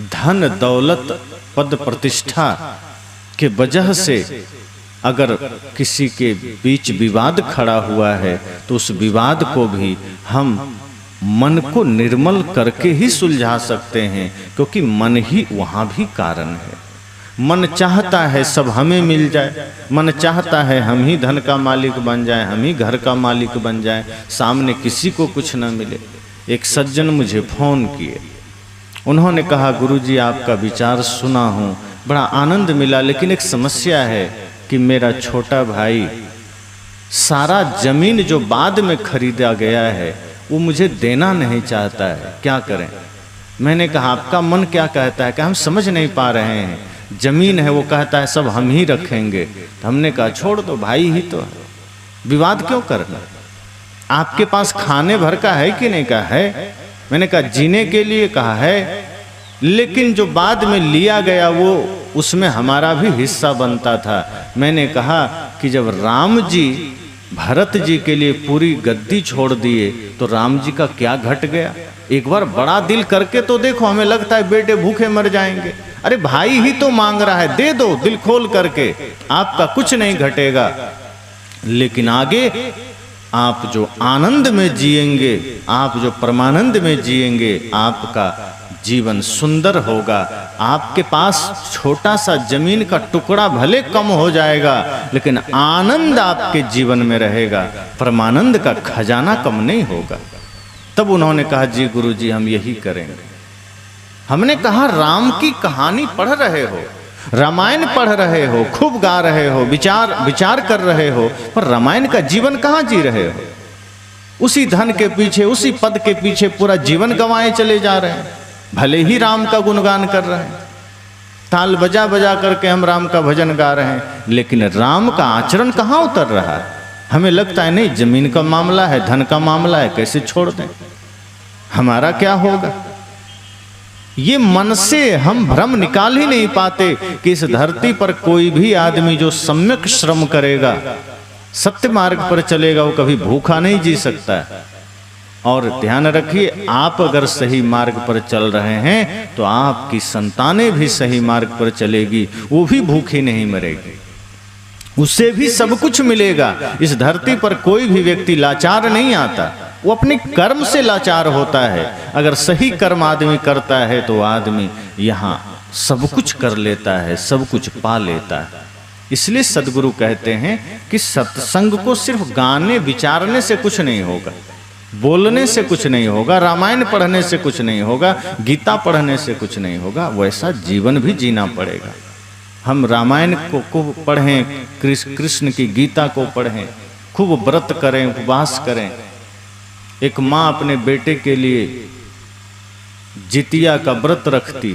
धन दौलत पद प्रतिष्ठा के वजह से अगर किसी के बीच विवाद खड़ा हुआ है तो उस विवाद को भी हम मन को निर्मल करके ही सुलझा सकते हैं, क्योंकि मन ही वहाँ भी कारण है। मन चाहता है सब हमें मिल जाए, मन चाहता है हम ही धन का मालिक बन जाए, हम ही घर का मालिक बन जाए, सामने किसी को कुछ न मिले। एक सज्जन मुझे फोन किए, उन्होंने कहा गुरुजी आपका विचार सुना हूँ, बड़ा आनंद मिला, लेकिन एक समस्या है कि मेरा छोटा भाई सारा जमीन जो बाद में खरीदा गया है वो मुझे देना नहीं चाहता है, क्या करें। मैंने कहा आपका मन क्या कहता है? कि हम समझ नहीं पा रहे हैं, जमीन है वो कहता है सब हम ही रखेंगे। तो हमने कहा छोड़ दो, भाई ही तो है, विवाद क्यों करना। आपके पास खाने भर का है कि नहीं? कहा है। मैंने कहा जीने के लिए? कहा है, लेकिन जो बाद में लिया गया वो उसमें हमारा भी हिस्सा बनता था। मैंने कहा कि जब राम जी भरत जी के लिए पूरी गद्दी छोड़ दिए तो राम जी का क्या घट गया? एक बार बड़ा दिल करके तो देखो, हमें लगता है बेटे भूखे मर जाएंगे, अरे भाई ही तो मांग रहा है, दे दो दिल खोल करके, आपका कुछ नहीं घटेगा। लेकिन आगे आप जो आनंद में जिएंगे, आप जो परमानंद में जिएंगे, आपका जीवन सुंदर होगा। आपके पास छोटा सा जमीन का टुकड़ा भले कम हो जाएगा, लेकिन आनंद आपके जीवन में रहेगा, परमानंद का खजाना कम नहीं होगा। तब उन्होंने कहा जी गुरुजी हम यही करेंगे। हमने कहा राम की कहानी पढ़ रहे हो, रामायण पढ़ रहे हो, खूब गा रहे हो, विचार कर रहे हो, पर रामायण का जीवन कहाँ जी रहे हो? उसी धन के पीछे, उसी पद के पीछे पूरा जीवन गंवाए चले जा रहे हैं। भले ही राम का गुणगान कर रहे हैं, ताल बजा बजा करके हम राम का भजन गा रहे हैं, लेकिन राम का आचरण कहाँ उतर रहा है? हमें लगता है नहीं जमीन का मामला है, धन का मामला है, कैसे छोड़ दें, हमारा क्या होगा। ये मन से हम भ्रम निकाल ही नहीं पाते कि इस धरती पर कोई भी आदमी जो सम्यक श्रम करेगा, सत्य मार्ग पर चलेगा, वो कभी भूखा नहीं जी सकता है। और ध्यान रखिए, आप अगर सही मार्ग पर चल रहे हैं तो आपकी संतानें भी सही मार्ग पर चलेगी, वो भी भूखी नहीं मरेगी, उससे भी सब कुछ मिलेगा। इस धरती पर कोई भी व्यक्ति लाचार नहीं आता, वो अपने कर्म से लाचार होता है। अगर सही कर्म आदमी करता है तो आदमी यहाँ सब कुछ कर लेता है, सब कुछ पा लेता है। इसलिए सदगुरु कहते हैं कि सत्संग को सिर्फ गाने विचारने से कुछ नहीं होगा, बोलने से कुछ नहीं होगा, रामायण पढ़ने से कुछ नहीं होगा, गीता पढ़ने से कुछ नहीं होगा, वैसा जीवन भी जीना पड़ेगा। हम रामायण को पढ़ें, कृष्ण की गीता को पढ़ें, खूब व्रत करें, उपवास करें। एक माँ अपने बेटे के लिए जितिया का व्रत रखती,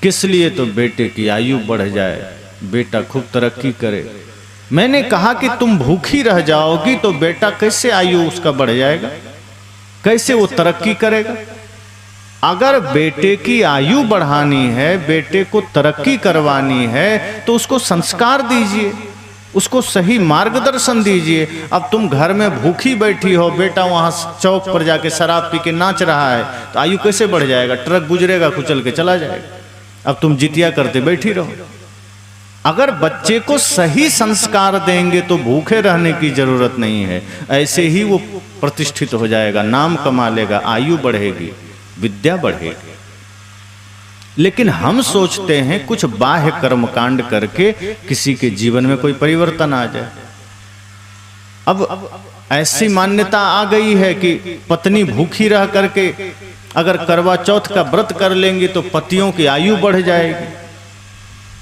किस लिए? तो बेटे की आयु बढ़ जाए, बेटा खूब तरक्की करे। मैंने कहा कि तुम भूखी रह जाओगी तो बेटा कैसे आयु उसका बढ़ जाएगा, कैसे वो तरक्की करेगा? अगर बेटे की आयु बढ़ानी है, बेटे को तरक्की करवानी है, तो उसको संस्कार दीजिए, उसको सही मार्गदर्शन दीजिए। अब तुम घर में भूखी बैठी हो, बेटा वहां चौक पर जाके शराब पी के नाच रहा है, तो आयु कैसे बढ़ जाएगा? ट्रक गुजरेगा, कुचल के चला जाएगा। अब तुम जितिया करते बैठी रहो। अगर बच्चे को सही संस्कार देंगे तो भूखे रहने की जरूरत नहीं है, ऐसे ही वो प्रतिष्ठित हो जाएगा, नाम कमा लेगा, आयु बढ़ेगी, विद्या बढ़ेगी। लेकिन हम सोचते हैं कुछ बाह्य कर्मकांड करके किसी के जीवन में कोई परिवर्तन आ जाए। अब ऐसी मान्यता आ गई है कि पत्नी भूखी रह करके अगर करवा चौथ का व्रत कर लेंगी तो पतियों की आयु बढ़ जाएगी।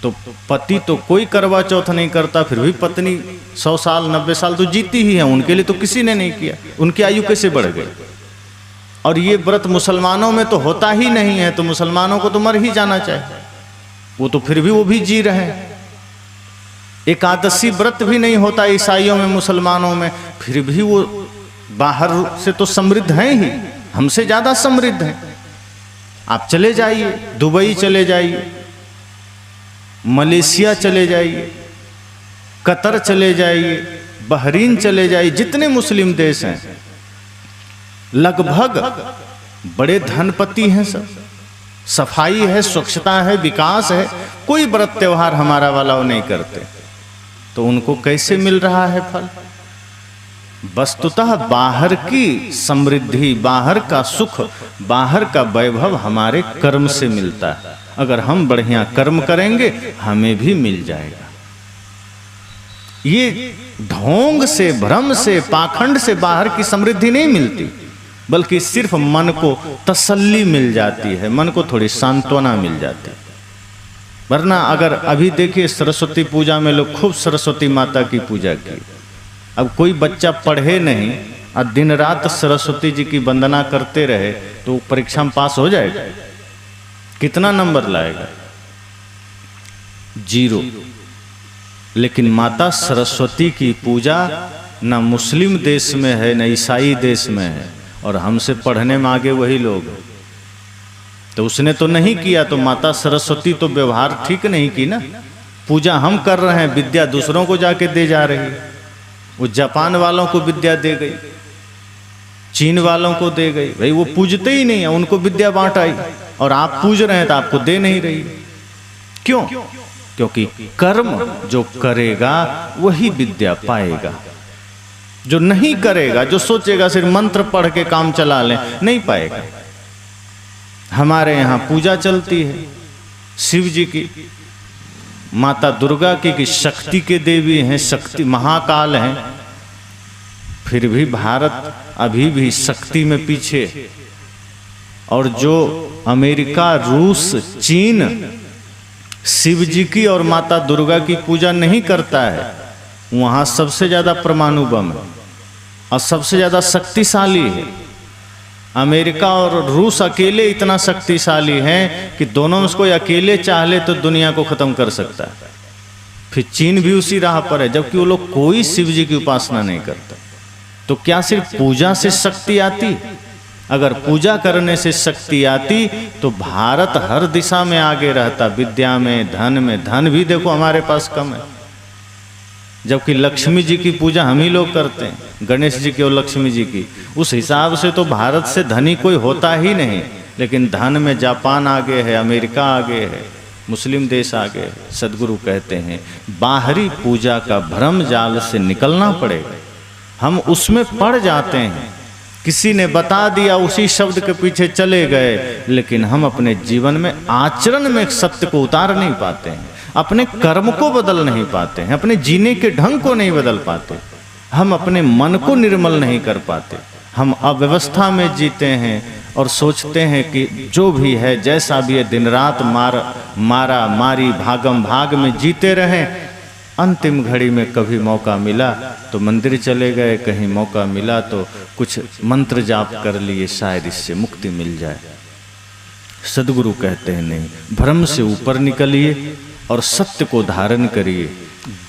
तो पति तो कोई करवा चौथ नहीं करता, फिर भी पत्नी 100 साल 90 साल तो जीती ही है, उनके लिए तो किसी ने नहीं किया, उनकी आयु कैसे बढ़ गई। और ये व्रत मुसलमानों में तो होता ही नहीं है, तो मुसलमानों को तो मर ही जाना चाहिए, वो तो फिर भी वो भी जी रहे हैं। एकादशी व्रत भी नहीं होता ईसाइयों में, मुसलमानों में, फिर भी वो बाहर से तो समृद्ध हैं ही, हमसे ज्यादा समृद्ध हैं। आप चले जाइए, दुबई चले जाइए, मलेशिया चले जाइए, कतर चले जाइए, बहरीन चले जाइए, जितने मुस्लिम देश हैं लगभग बड़े धनपति हैं सब, सफाई है, स्वच्छता है, विकास है, कोई व्रत त्योहार हमारा वाला वो नहीं करते। तो उनको कैसे मिल रहा है फल? वस्तुतः बाहर की समृद्धि, बाहर का सुख, बाहर का वैभव हमारे कर्म से मिलता है। अगर हम बढ़िया कर्म करेंगे हमें भी मिल जाएगा। ये ढोंग से, भ्रम से, पाखंड से बाहर की समृद्धि नहीं मिलती, बल्कि सिर्फ मन को तसल्ली मिल जाती है, मन को थोड़ी सांत्वना मिल जाती है। वरना अगर अभी देखिए सरस्वती पूजा में लोग खूब सरस्वती माता की पूजा की, अब कोई बच्चा पढ़े नहीं और दिन रात सरस्वती जी की वंदना करते रहे तो परीक्षा में पास हो जाएगा? कितना नंबर लाएगा? 0। लेकिन माता सरस्वती की पूजा न मुस्लिम देश में है न ईसाई देश में है, और हमसे पढ़ने में आगे वही लोग हैं। तो उसने तो नहीं किया, तो माता सरस्वती तो व्यवहार ठीक नहीं की ना। पूजा हम कर रहे हैं, विद्या दूसरों को जाके दे जा रही है। वो जापान वालों को विद्या दे गई, चीन वालों को दे गई, भाई वो पूजते ही नहीं है, उनको विद्या बांट आई, और आप पूज रहे हैं तो आपको दे नहीं रही। क्यों? क्योंकि कर्म जो करेगा वही विद्या पाएगा, जो नहीं करेगा, जो सोचेगा सिर्फ मंत्र पढ़ के काम चला लें, नहीं पाएगा। हमारे यहाँ पूजा चलती है शिव जी की, माता दुर्गा की शक्ति के देवी हैं, शक्ति महाकाल हैं, फिर भी भारत अभी भी शक्ति में पीछे। और जो अमेरिका, रूस, चीन शिव जी की और माता दुर्गा की पूजा नहीं करता है, वहाँ सबसे ज़्यादा परमाणु बम है और सबसे ज़्यादा शक्तिशाली है। अमेरिका और रूस अकेले इतना शक्तिशाली हैं कि दोनों में से कोई अकेले चाह ले तो दुनिया को ख़त्म कर सकता है। फिर चीन भी उसी राह पर है, जबकि वो लोग कोई शिव जी की उपासना नहीं करते। तो क्या सिर्फ पूजा से शक्ति आती? अगर पूजा करने से शक्ति आती तो भारत हर दिशा में आगे रहता, विद्या में, धन में। धन भी देखो हमारे पास कम है, जबकि लक्ष्मी जी की पूजा हम ही लोग करते हैं, गणेश जी की और लक्ष्मी जी की। उस हिसाब से तो भारत से धनी कोई होता ही नहीं, लेकिन धन में जापान आगे है, अमेरिका आगे है, मुस्लिम देश आगे है। सदगुरु कहते हैं बाहरी पूजा का भ्रम जाल से निकलना पड़ेगा। हम उसमें पड़ जाते हैं, किसी ने बता दिया उसी शब्द के पीछे चले गए, लेकिन हम अपने जीवन में आचरण में सत्य को उतार नहीं पाते हैं, अपने कर्म को बदल नहीं पाते हैं, अपने जीने के ढंग को नहीं बदल पाते, हम अपने मन को निर्मल नहीं कर पाते। हम अव्यवस्था में जीते हैं और सोचते हैं कि जो भी है, जैसा भी है, दिन रात मारा मारी भागम भाग में जीते रहें। अंतिम घड़ी में कभी मौका मिला तो मंदिर चले गए, कहीं मौका मिला तो कुछ मंत्र जाप कर लिए, शायद इससे मुक्ति मिल जाए। सदगुरु कहते हैं नहीं, भ्रम से ऊपर निकलिए और सत्य को धारण करिए।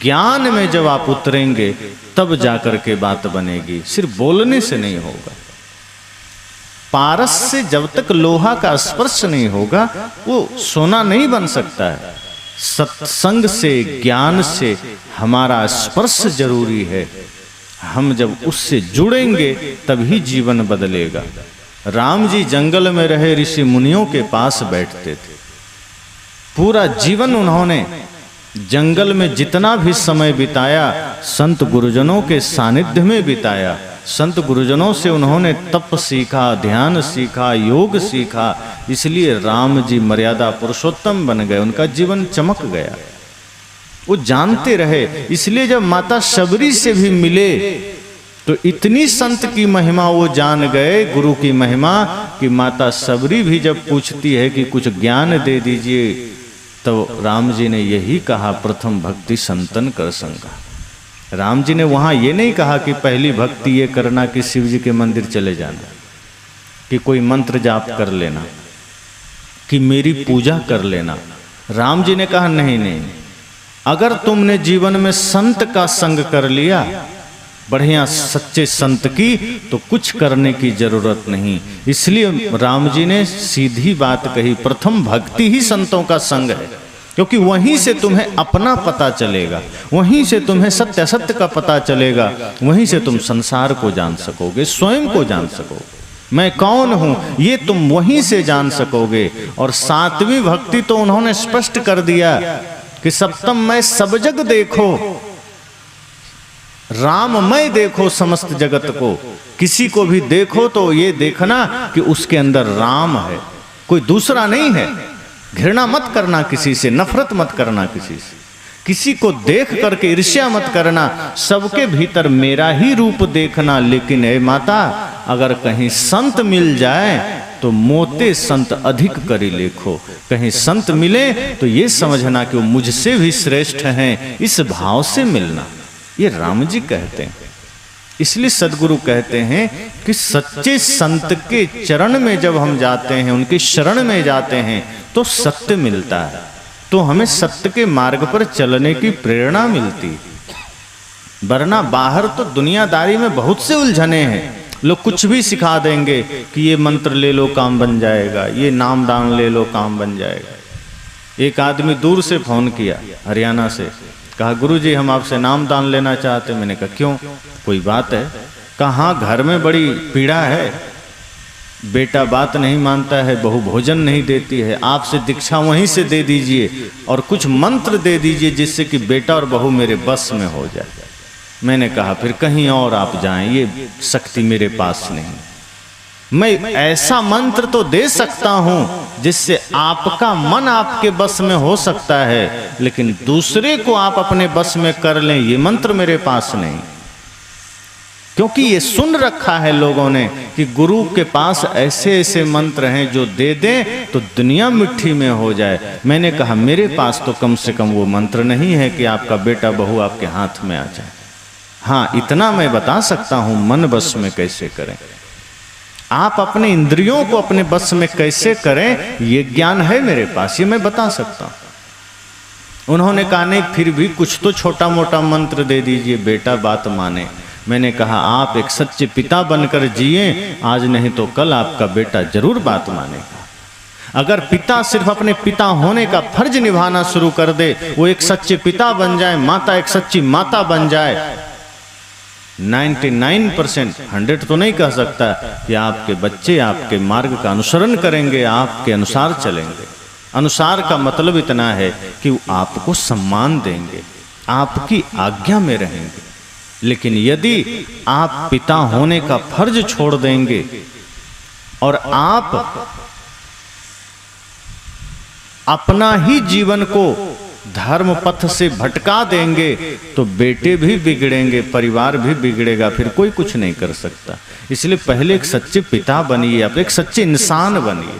ज्ञान में जब आप उतरेंगे तब जाकर के बात बनेगी, सिर्फ बोलने से नहीं होगा। पारस से जब तक लोहा का स्पर्श नहीं होगा वो सोना नहीं बन सकता है। सत्संग से, ज्ञान से हमारा स्पर्श जरूरी है। हम जब उससे जुड़ेंगे तभी जीवन बदलेगा। राम जी जंगल में रहे ऋषि मुनियों के पास बैठते थे, पूरा जीवन उन्होंने जंगल में जितना भी समय बिताया संत गुरुजनों के सानिध्य में बिताया। संत गुरुजनों से उन्होंने तप सीखा, ध्यान सीखा, योग सीखा, इसलिए राम जी मर्यादा पुरुषोत्तम बन गए, उनका जीवन चमक गया। वो जानते रहे, इसलिए जब माता शबरी से भी मिले तो इतनी संत की महिमा वो जान गए, गुरु की महिमा, कि माता शबरी भी जब पूछती है कि कुछ ज्ञान दे दीजिए तो राम जी ने यही कहा, प्रथम भक्ति संतन कर संगा। राम जी ने वहाँ ये नहीं कहा कि पहली भक्ति ये करना कि शिव जी के मंदिर चले जाना, कि कोई मंत्र जाप कर लेना, कि मेरी पूजा कर लेना। राम जी ने कहा नहीं नहीं, अगर तुमने जीवन में संत का संग कर लिया, बढ़िया सच्चे संत की, तो कुछ करने की जरूरत नहीं। इसलिए राम जी ने सीधी बात कही, प्रथम भक्ति ही संतों का संग है, क्योंकि वहीं से तुम्हें अपना पता चलेगा, वहीं से तुम्हें सत्य असत्य का पता चलेगा, वहीं से तुम संसार को जान सकोगे, स्वयं को जान सकोगे, मैं कौन हूं ये तुम वहीं से जान सकोगे। और सातवीं भक्ति तो उन्होंने स्पष्ट कर दिया कि सप्तम मैं सब जग देखो, राममय देखो समस्त जगत को। किसी को भी देखो तो ये देखना कि उसके अंदर राम है, कोई दूसरा नहीं है। घृणा मत करना किसी से, नफरत मत करना किसी से, किसी को देख करके ईर्ष्या मत करना, सबके भीतर मेरा ही रूप देखना। लेकिन हे माता, अगर कहीं संत मिल जाए तो मोते संत अधिक करी लेखो। कहीं संत मिले तो ये समझना कि वो मुझसे भी श्रेष्ठ हैं, इस भाव से मिलना। ये राम जी कहते हैं। इसलिए सदगुरु कहते हैं कि सच्चे संत के चरण में जब हम जाते हैं, उनके शरण में जाते हैं, तो सत्य मिलता है, तो हमें सत्य के मार्ग पर चलने की प्रेरणा मिलती। वरना बाहर तो दुनियादारी में बहुत से उलझने हैं। लोग कुछ भी सिखा देंगे कि ये मंत्र ले लो काम बन जाएगा, ये नाम दान ले लो काम बन जाएगा। एक आदमी दूर से फोन किया हरियाणा से, कहा गुरुजी हम आपसे नाम दान लेना चाहते। मैंने कहा क्यों, कोई बात है? कहा घर में बड़ी पीड़ा है, बेटा बात नहीं मानता है, बहू भोजन नहीं देती है, आपसे दीक्षा वहीं से दे दीजिए और कुछ मंत्र दे दीजिए जिससे कि बेटा और बहू मेरे बस में हो जाए। मैंने कहा फिर कहीं और आप जाएं, ये शक्ति मेरे पास नहीं। मैं ऐसा मंत्र तो दे सकता हूं जिससे आपका मन आपके बस में हो सकता है, लेकिन दूसरे को आप अपने बस में कर लें, ये मंत्र मेरे पास नहीं। क्योंकि ये सुन रखा है लोगों ने कि गुरु के पास ऐसे ऐसे मंत्र हैं जो दे दें तो दुनिया मिट्टी में हो जाए। मैंने कहा मेरे पास तो कम से कम वो मंत्र नहीं है कि आपका बेटा बहू आपके हाथ में आ जाए। हाँ, इतना मैं बता सकता हूं मन बस में कैसे करें, आप अपने इंद्रियों को अपने बस में कैसे करें, ये ज्ञान है मेरे पास, ये मैं बता सकता हूं। उन्होंने कहा नहीं फिर भी कुछ तो छोटा मोटा मंत्र दे दीजिए, बेटा बात माने। मैंने कहा आप एक सच्चे पिता बनकर जिए, आज नहीं तो कल आपका बेटा जरूर बात मानेगा। अगर पिता सिर्फ अपने पिता होने का फर्ज निभाना शुरू कर दे, वो एक सच्चे पिता बन जाए, माता एक सच्ची माता बन जाए, 99% 100 तो नहीं कह सकता कि आपके बच्चे आपके मार्ग का अनुसरण करेंगे, आपके अनुसार चलेंगे। अनुसार का मतलब इतना है कि वो आपको सम्मान देंगे, आपकी आज्ञा में रहेंगे। लेकिन यदि आप पिता होने का फर्ज छोड़ देंगे और आप अपना ही जीवन को धर्म पथ से भटका देंगे तो बेटे भी बिगड़ेंगे, परिवार भी बिगड़ेगा, फिर कोई कुछ नहीं कर सकता। इसलिए पहले एक सच्चे पिता बनिए, आप एक सच्चे इंसान बनिए,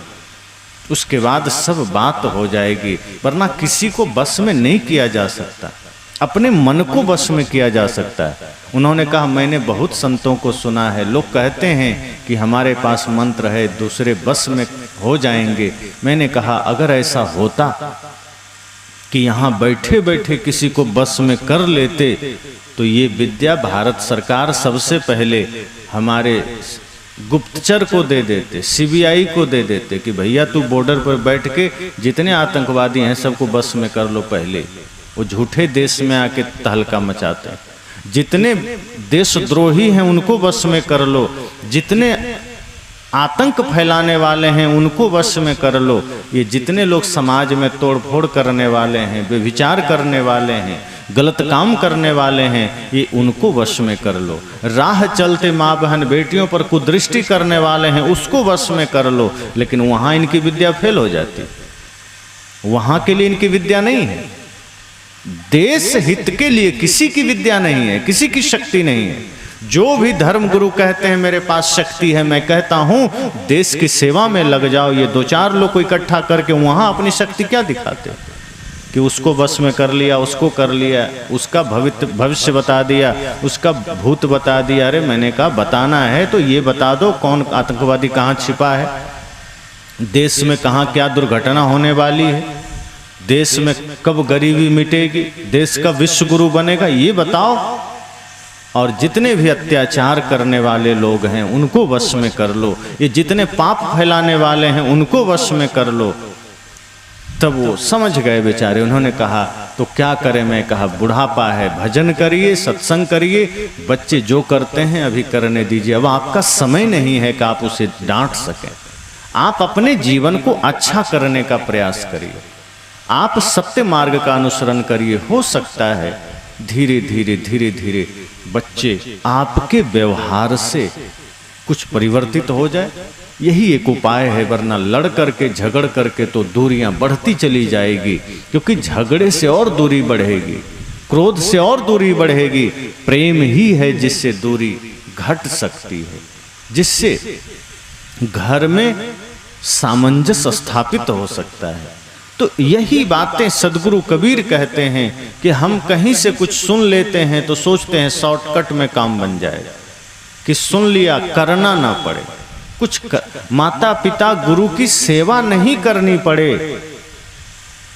उसके बाद सब बात हो जाएगी। वरना किसी को बस में नहीं किया जा सकता, अपने मन को बस में किया जा सकता है। उन्होंने कहा मैंने बहुत संतों को सुना है, लोग कहते हैं कि हमारे पास मंत्र है, दूसरे बस में हो जाएंगे। मैंने कहा अगर ऐसा होता कि यहाँ बैठे बैठे किसी को बस में कर लेते तो ये विद्या भारत सरकार सबसे पहले हमारे गुप्तचर को दे देते, सीबीआई को दे देते कि भैया तू बॉर्डर पर बैठ के जितने आतंकवादी हैं सबको बस में कर लो। पहले वो झूठे देश में आके तहलका मचाते हैं, जितने देशद्रोही हैं उनको बस में कर लो, जितने आतंक फैलाने वाले हैं उनको वश में कर लो, ये जितने लोग समाज में तोड़फोड़ करने वाले हैं, व्यभिचार करने वाले हैं, गलत काम करने वाले हैं, ये उनको वश में कर लो। राह चलते माँ बहन बेटियों पर कुदृष्टि करने वाले हैं उसको वश में कर लो। लेकिन वहाँ इनकी विद्या फेल हो जाती, वहाँ के लिए इनकी विद्या नहीं है। देश हित के लिए किसी की विद्या नहीं है, किसी की शक्ति नहीं है। जो भी धर्म गुरु कहते हैं मेरे पास शक्ति है, मैं कहता हूं देश की सेवा में लग जाओ। ये 2-4 लोग को इकट्ठा करके वहां अपनी शक्ति क्या दिखाते, कि उसको बस में कर लिया, उसको कर लिया, उसका भविष्य बता दिया, उसका भूत बता दिया। अरे मैंने कहा बताना है तो ये बता दो कौन आतंकवादी कहाँ छिपा है, देश में कहाँ क्या दुर्घटना होने वाली है, देश में कब गरीबी मिटेगी, देश का विश्व गुरु बनेगा, ये बताओ। और जितने भी अत्याचार करने वाले लोग हैं उनको वश में कर लो, ये जितने पाप फैलाने वाले हैं उनको वश में कर लो। तब वो समझ गए बेचारे। उन्होंने कहा तो क्या करें? मैं कहा बुढ़ापा है, भजन करिए, सत्संग करिए, बच्चे जो करते हैं अभी करने दीजिए। अब आपका समय नहीं है कि आप उसे डांट सकें। आप अपने जीवन को अच्छा करने का प्रयास करिए, आप सत्य मार्ग का अनुसरण करिए। हो सकता है धीरे धीरे धीरे धीरे बच्चे आपके व्यवहार से कुछ परिवर्तित हो जाए। यही एक उपाय है, वरना लड़ करके झगड़ करके तो दूरियां बढ़ती चली जाएगी, क्योंकि झगड़े से और दूरी बढ़ेगी, क्रोध से और दूरी बढ़ेगी। प्रेम ही है जिससे दूरी घट सकती है, जिससे घर में सामंजस्य स्थापित हो सकता है। तो यही बातें सदगुरु कबीर कहते हैं कि हम कहीं से कुछ सुन लेते हैं तो सोचते हैं शॉर्टकट में काम बन जाएगा, कि सुन लिया करना ना पड़े कुछ माता पिता गुरु की सेवा नहीं करनी पड़े।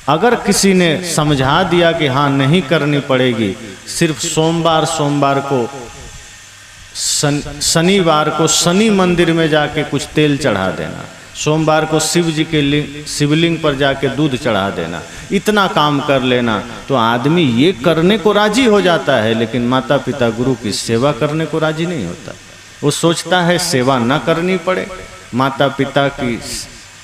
अगर किसी ने समझा दिया कि हाँ नहीं करनी पड़ेगी, सिर्फ सोमवार को शनिवार को शनि मंदिर में जाके कुछ तेल चढ़ा देना, सोमवार को शिव जी के शिवलिंग पर जाके दूध चढ़ा देना, इतना काम कर लेना तो आदमी ये करने को राजी हो जाता है। लेकिन माता पिता गुरु की सेवा करने को राजी नहीं होता। वो सोचता है सेवा न करनी पड़े, माता पिता की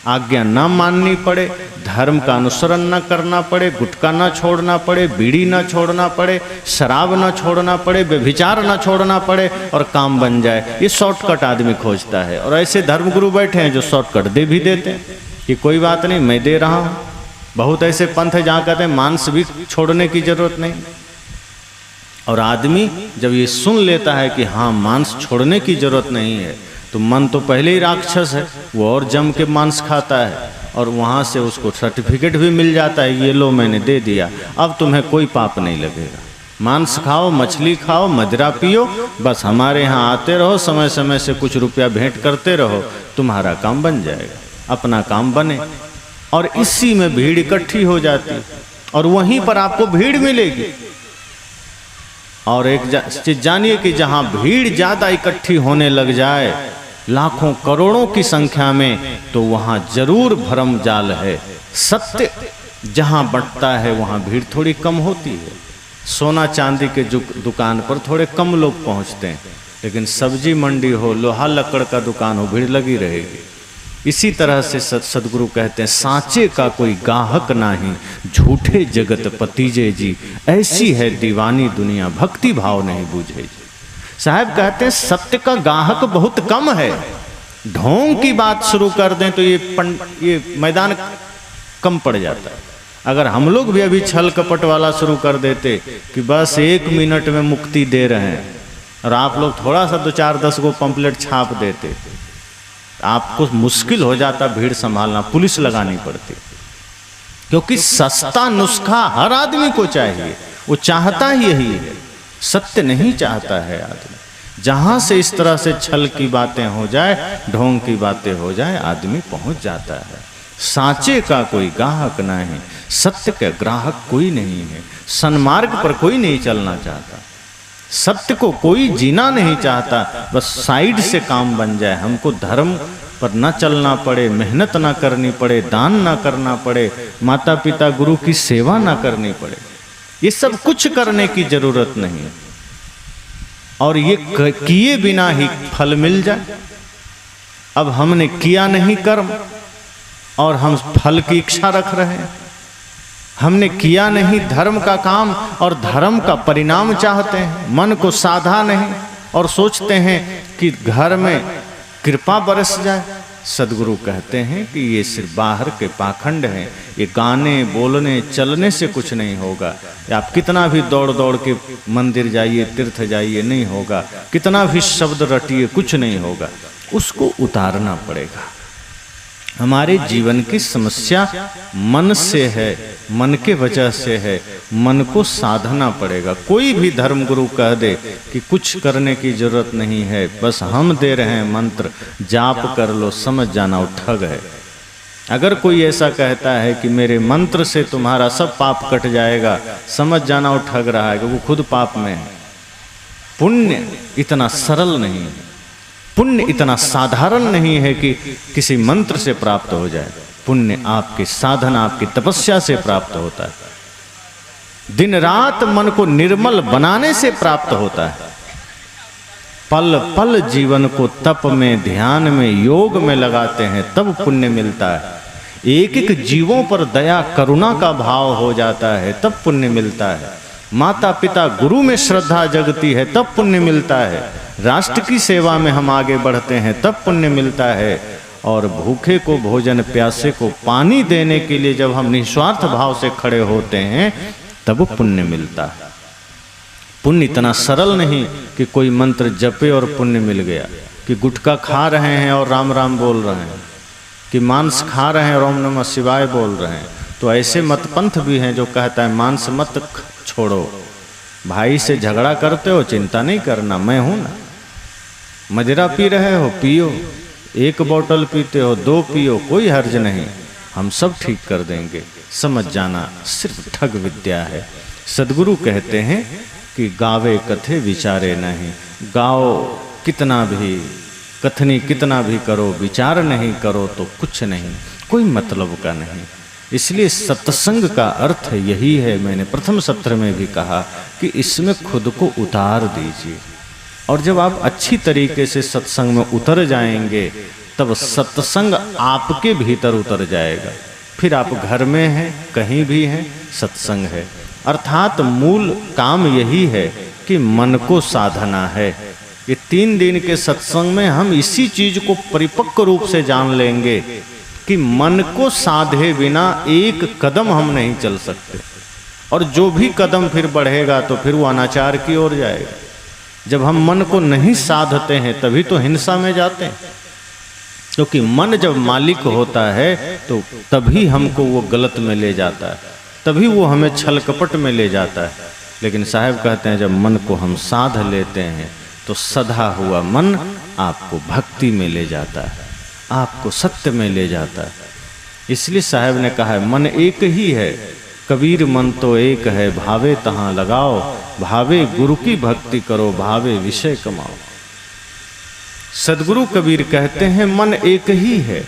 आज्ञा न माननी पड़े, धर्म का अनुसरण न करना पड़े, गुटखा न छोड़ना पड़े, बीड़ी न छोड़ना पड़े, शराब न छोड़ना पड़े, व्यभिचार न छोड़ना पड़े और काम बन जाए। ये शॉर्टकट आदमी खोजता है। और ऐसे धर्मगुरु बैठे हैं जो शॉर्टकट दे भी देते हैं कि कोई बात नहीं मैं दे रहा हूँ। बहुत ऐसे पंथ है जहाँ कहते हैं मांस भी छोड़ने की जरूरत नहीं। और आदमी जब ये सुन लेता है कि हाँ मांस छोड़ने की जरूरत नहीं है, तो मन तो पहले ही राक्षस है, वो और जम के मांस खाता है और वहाँ से उसको सर्टिफिकेट भी मिल जाता है, ये लो मैंने दे दिया, अब तुम्हें कोई पाप नहीं लगेगा। मांस खाओ, मछली खाओ, मदिरा पियो, बस हमारे यहाँ आते रहो, समय समय से कुछ रुपया भेंट करते रहो, तुम्हारा काम बन जाएगा, अपना काम बने। और इसी में भीड़ इकट्ठी हो जाती और वहीं पर आपको भीड़ मिलेगी। और एक चीज जानिए कि जहाँ भीड़ ज़्यादा इकट्ठी होने लग जाए लाखों करोड़ों की संख्या में, तो वहाँ जरूर भ्रम जाल है। सत्य जहाँ बढ़ता है वहाँ भीड़ थोड़ी कम होती है। सोना चांदी के दुकान पर थोड़े कम लोग पहुँचते हैं, लेकिन सब्जी मंडी हो, लोहा लकड़ का दुकान हो, भीड़ लगी रहेगी। इसी तरह से सदगुरु कहते हैं सांचे का कोई गाहक नाही, झूठे जगत पतीजे जी, ऐसी है दीवानी दुनिया भक्ति भाव नहीं बूझे जी। साहब कहते हैं सत्य का गाहक बहुत कम है। ढोंग की बात शुरू कर दें तो ये मैदान कम पड़ जाता है। अगर हम लोग भी अभी छल कपट वाला शुरू कर देते कि बस 1 मिनट में मुक्ति दे रहे हैं, और आप लोग थोड़ा सा 2-4-10 को पंपलेट छाप देते, आपको मुश्किल हो जाता भीड़ संभालना, पुलिस लगानी पड़ती। क्योंकि सस्ता नुस्खा हर आदमी को चाहिए, वो चाहता ही यही है, सत्य नहीं चाहता है आदमी। जहां से इस तरह से छल की बातें हो जाए, ढोंग की बातें हो जाए, आदमी पहुंच जाता है। सांचे का कोई गाहक नहीं, सत्य का ग्राहक कोई नहीं है। सन्मार्ग पर कोई नहीं चलना चाहता, सत्य को कोई जीना नहीं चाहता, बस साइड से काम बन जाए, हमको धर्म पर न चलना पड़े, मेहनत ना करनी पड़े, दान ना करना पड़े, माता पिता गुरु की सेवा ना करनी पड़े, ये सब कुछ करने की जरूरत नहीं है। और ये किए बिना ही फल मिल जाए। अब हमने किया नहीं कर्म और हम फल की इच्छा रख रहे हैं। हमने किया नहीं धर्म का काम और धर्म का परिणाम चाहते हैं। मन को साधा नहीं और सोचते हैं कि घर में कृपा बरस जाए। सदगुरु कहते हैं कि ये सिर्फ बाहर के पाखंड हैं, ये गाने बोलने चलने से कुछ नहीं होगा। आप कितना भी दौड़ दौड़ के मंदिर जाइए, तीर्थ जाइए, नहीं होगा। कितना भी शब्द रटिए, कुछ नहीं होगा। उसको उतारना पड़ेगा। हमारे जीवन की समस्या मन से है, मन के वजह से है। मन को साधना पड़ेगा। कोई भी धर्म गुरु कह दे कि कुछ करने की जरूरत नहीं है, बस हम दे रहे हैं मंत्र, जाप कर लो, समझ जाना वो ठग है। अगर कोई ऐसा कहता है कि मेरे मंत्र से तुम्हारा सब पाप कट जाएगा, समझ जाना वो ठग रहा है, वो खुद पाप में है। पुण्य इतना सरल नहीं है, पुण्य इतना साधारण नहीं है कि किसी मंत्र से प्राप्त हो जाए। पुण्य आपकी साधना, आपकी तपस्या से प्राप्त होता है। दिन रात मन को निर्मल बनाने से प्राप्त होता है। पल पल जीवन को तप में, ध्यान में, योग में लगाते हैं तब पुण्य मिलता है। एक एक जीवों पर दया करुणा का भाव हो जाता है तब पुण्य मिलता है। माता पिता गुरु में श्रद्धा जगती है तब पुण्य मिलता है। राष्ट्र की सेवा में हम आगे बढ़ते हैं तब पुण्य मिलता है। और भूखे को भोजन, प्यासे को पानी देने के लिए जब हम निस्वार्थ भाव से खड़े होते हैं तब पुण्य मिलता है। पुण्य इतना सरल नहीं कि कोई मंत्र जपे और पुण्य मिल गया, कि गुटखा खा रहे हैं और राम राम बोल रहे हैं, कि मांस खा रहे हैं और ओम नमः शिवाय बोल रहे हैं। तो ऐसे मतपंथ भी हैं जो कहता है मांस मत छोड़ो, भाई से झगड़ा करते हो चिंता नहीं करना, मैं हूं ना। मदिरा पी रहे हो पियो, एक बोतल पीते हो 2 पियो, कोई हर्ज नहीं, हम सब ठीक कर देंगे। समझ जाना सिर्फ ठग विद्या है। सदगुरु कहते हैं कि गावे कथे विचारे नहीं। गाओ कितना भी, कथनी कितना भी करो, विचार नहीं करो तो कुछ नहीं, कोई मतलब का नहीं। इसलिए सत्संग का अर्थ यही है। मैंने प्रथम सत्र में भी कहा कि इसमें खुद को उतार दीजिए, और जब आप अच्छी तरीके से सत्संग में उतर जाएंगे तब सत्संग आपके भीतर उतर जाएगा। फिर आप घर में हैं, कहीं भी हैं, सत्संग है। अर्थात मूल काम यही है कि मन को साधना है। ये 3 दिन के सत्संग में हम इसी चीज को परिपक्व रूप से जान लेंगे कि मन को साधे बिना एक कदम हम नहीं चल सकते, और जो भी कदम फिर बढ़ेगा तो फिर वो अनाचार की ओर जाएगा। जब हम मन को नहीं साधते हैं तभी तो हिंसा में जाते हैं, क्योंकि मन जब मालिक होता है तो तभी हमको वो गलत में ले जाता है, तभी वो हमें छल कपट में ले जाता है। लेकिन साहब कहते हैं जब मन को हम साध लेते हैं तो सधा हुआ मन आपको भक्ति में ले जाता है, आपको सत्य में ले जाता है। इसलिए साहब ने कहा है मन एक ही है, कबीर मन तो एक है, भावे तहाँ लगाओ, भावे गुरु की भक्ति करो, भावे विषय कमाओ। सदगुरु कबीर कहते हैं मन एक ही है,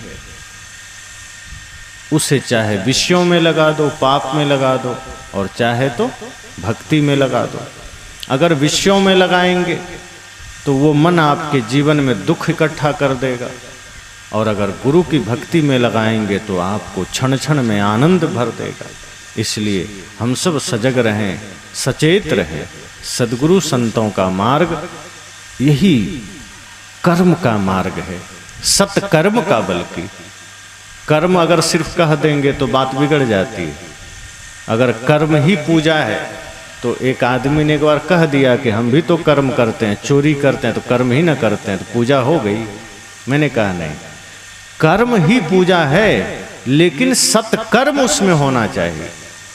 उसे चाहे विषयों में लगा दो, पाप में लगा दो, और चाहे तो भक्ति में लगा दो। अगर विषयों में लगाएंगे तो वो मन आपके जीवन में दुख इकट्ठा कर देगा, और अगर गुरु की भक्ति में लगाएंगे तो आपको क्षण क्षण में आनंद भर देगा। इसलिए हम सब सजग रहें, सचेत रहें। सद्गुरु संतों का मार्ग यही कर्म का मार्ग है, सत्कर्म का। बल्कि कर्म अगर सिर्फ कह देंगे तो बात बिगड़ जाती है। अगर कर्म ही पूजा है तो एक आदमी ने एक बार कह दिया कि हम भी तो कर्म करते हैं, चोरी करते हैं तो कर्म ही ना करते हैं तो पूजा हो गई। मैंने कहा नहीं, कर्म ही पूजा है, लेकिन सत्कर्म उसमें होना चाहिए।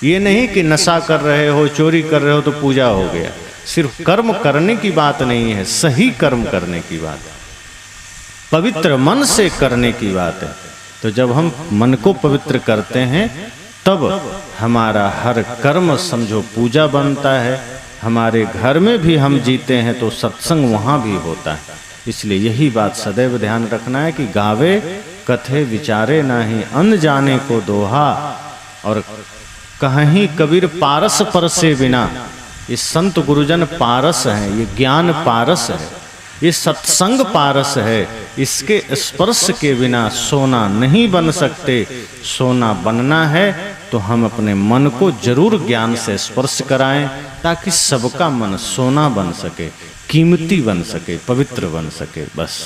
ये नहीं कि नशा कर रहे हो, चोरी कर रहे हो तो पूजा हो गया। सिर्फ कर्म करने की बात नहीं है, सही कर्म करने की बात है, पवित्र मन से करने की बात है। तो जब हम मन को पवित्र करते हैं तब हमारा हर कर्म समझो पूजा बनता है। हमारे घर में भी हम जीते हैं तो सत्संग वहाँ भी होता है। इसलिए यही बात सदैव ध्यान रखना है कि गावे कथे विचारे नाही, अन जाने को दोहा। और कहीं कबीर पारस पर से बिना, ये संत गुरुजन पारस हैं, ये ज्ञान पारस है, ये सत्संग पारस है। इसके स्पर्श के बिना सोना नहीं बन सकते। सोना बनना है तो हम अपने मन को जरूर ज्ञान से स्पर्श कराएं, ताकि सबका मन सोना बन सके, कीमती बन सके, पवित्र बन सके। बस।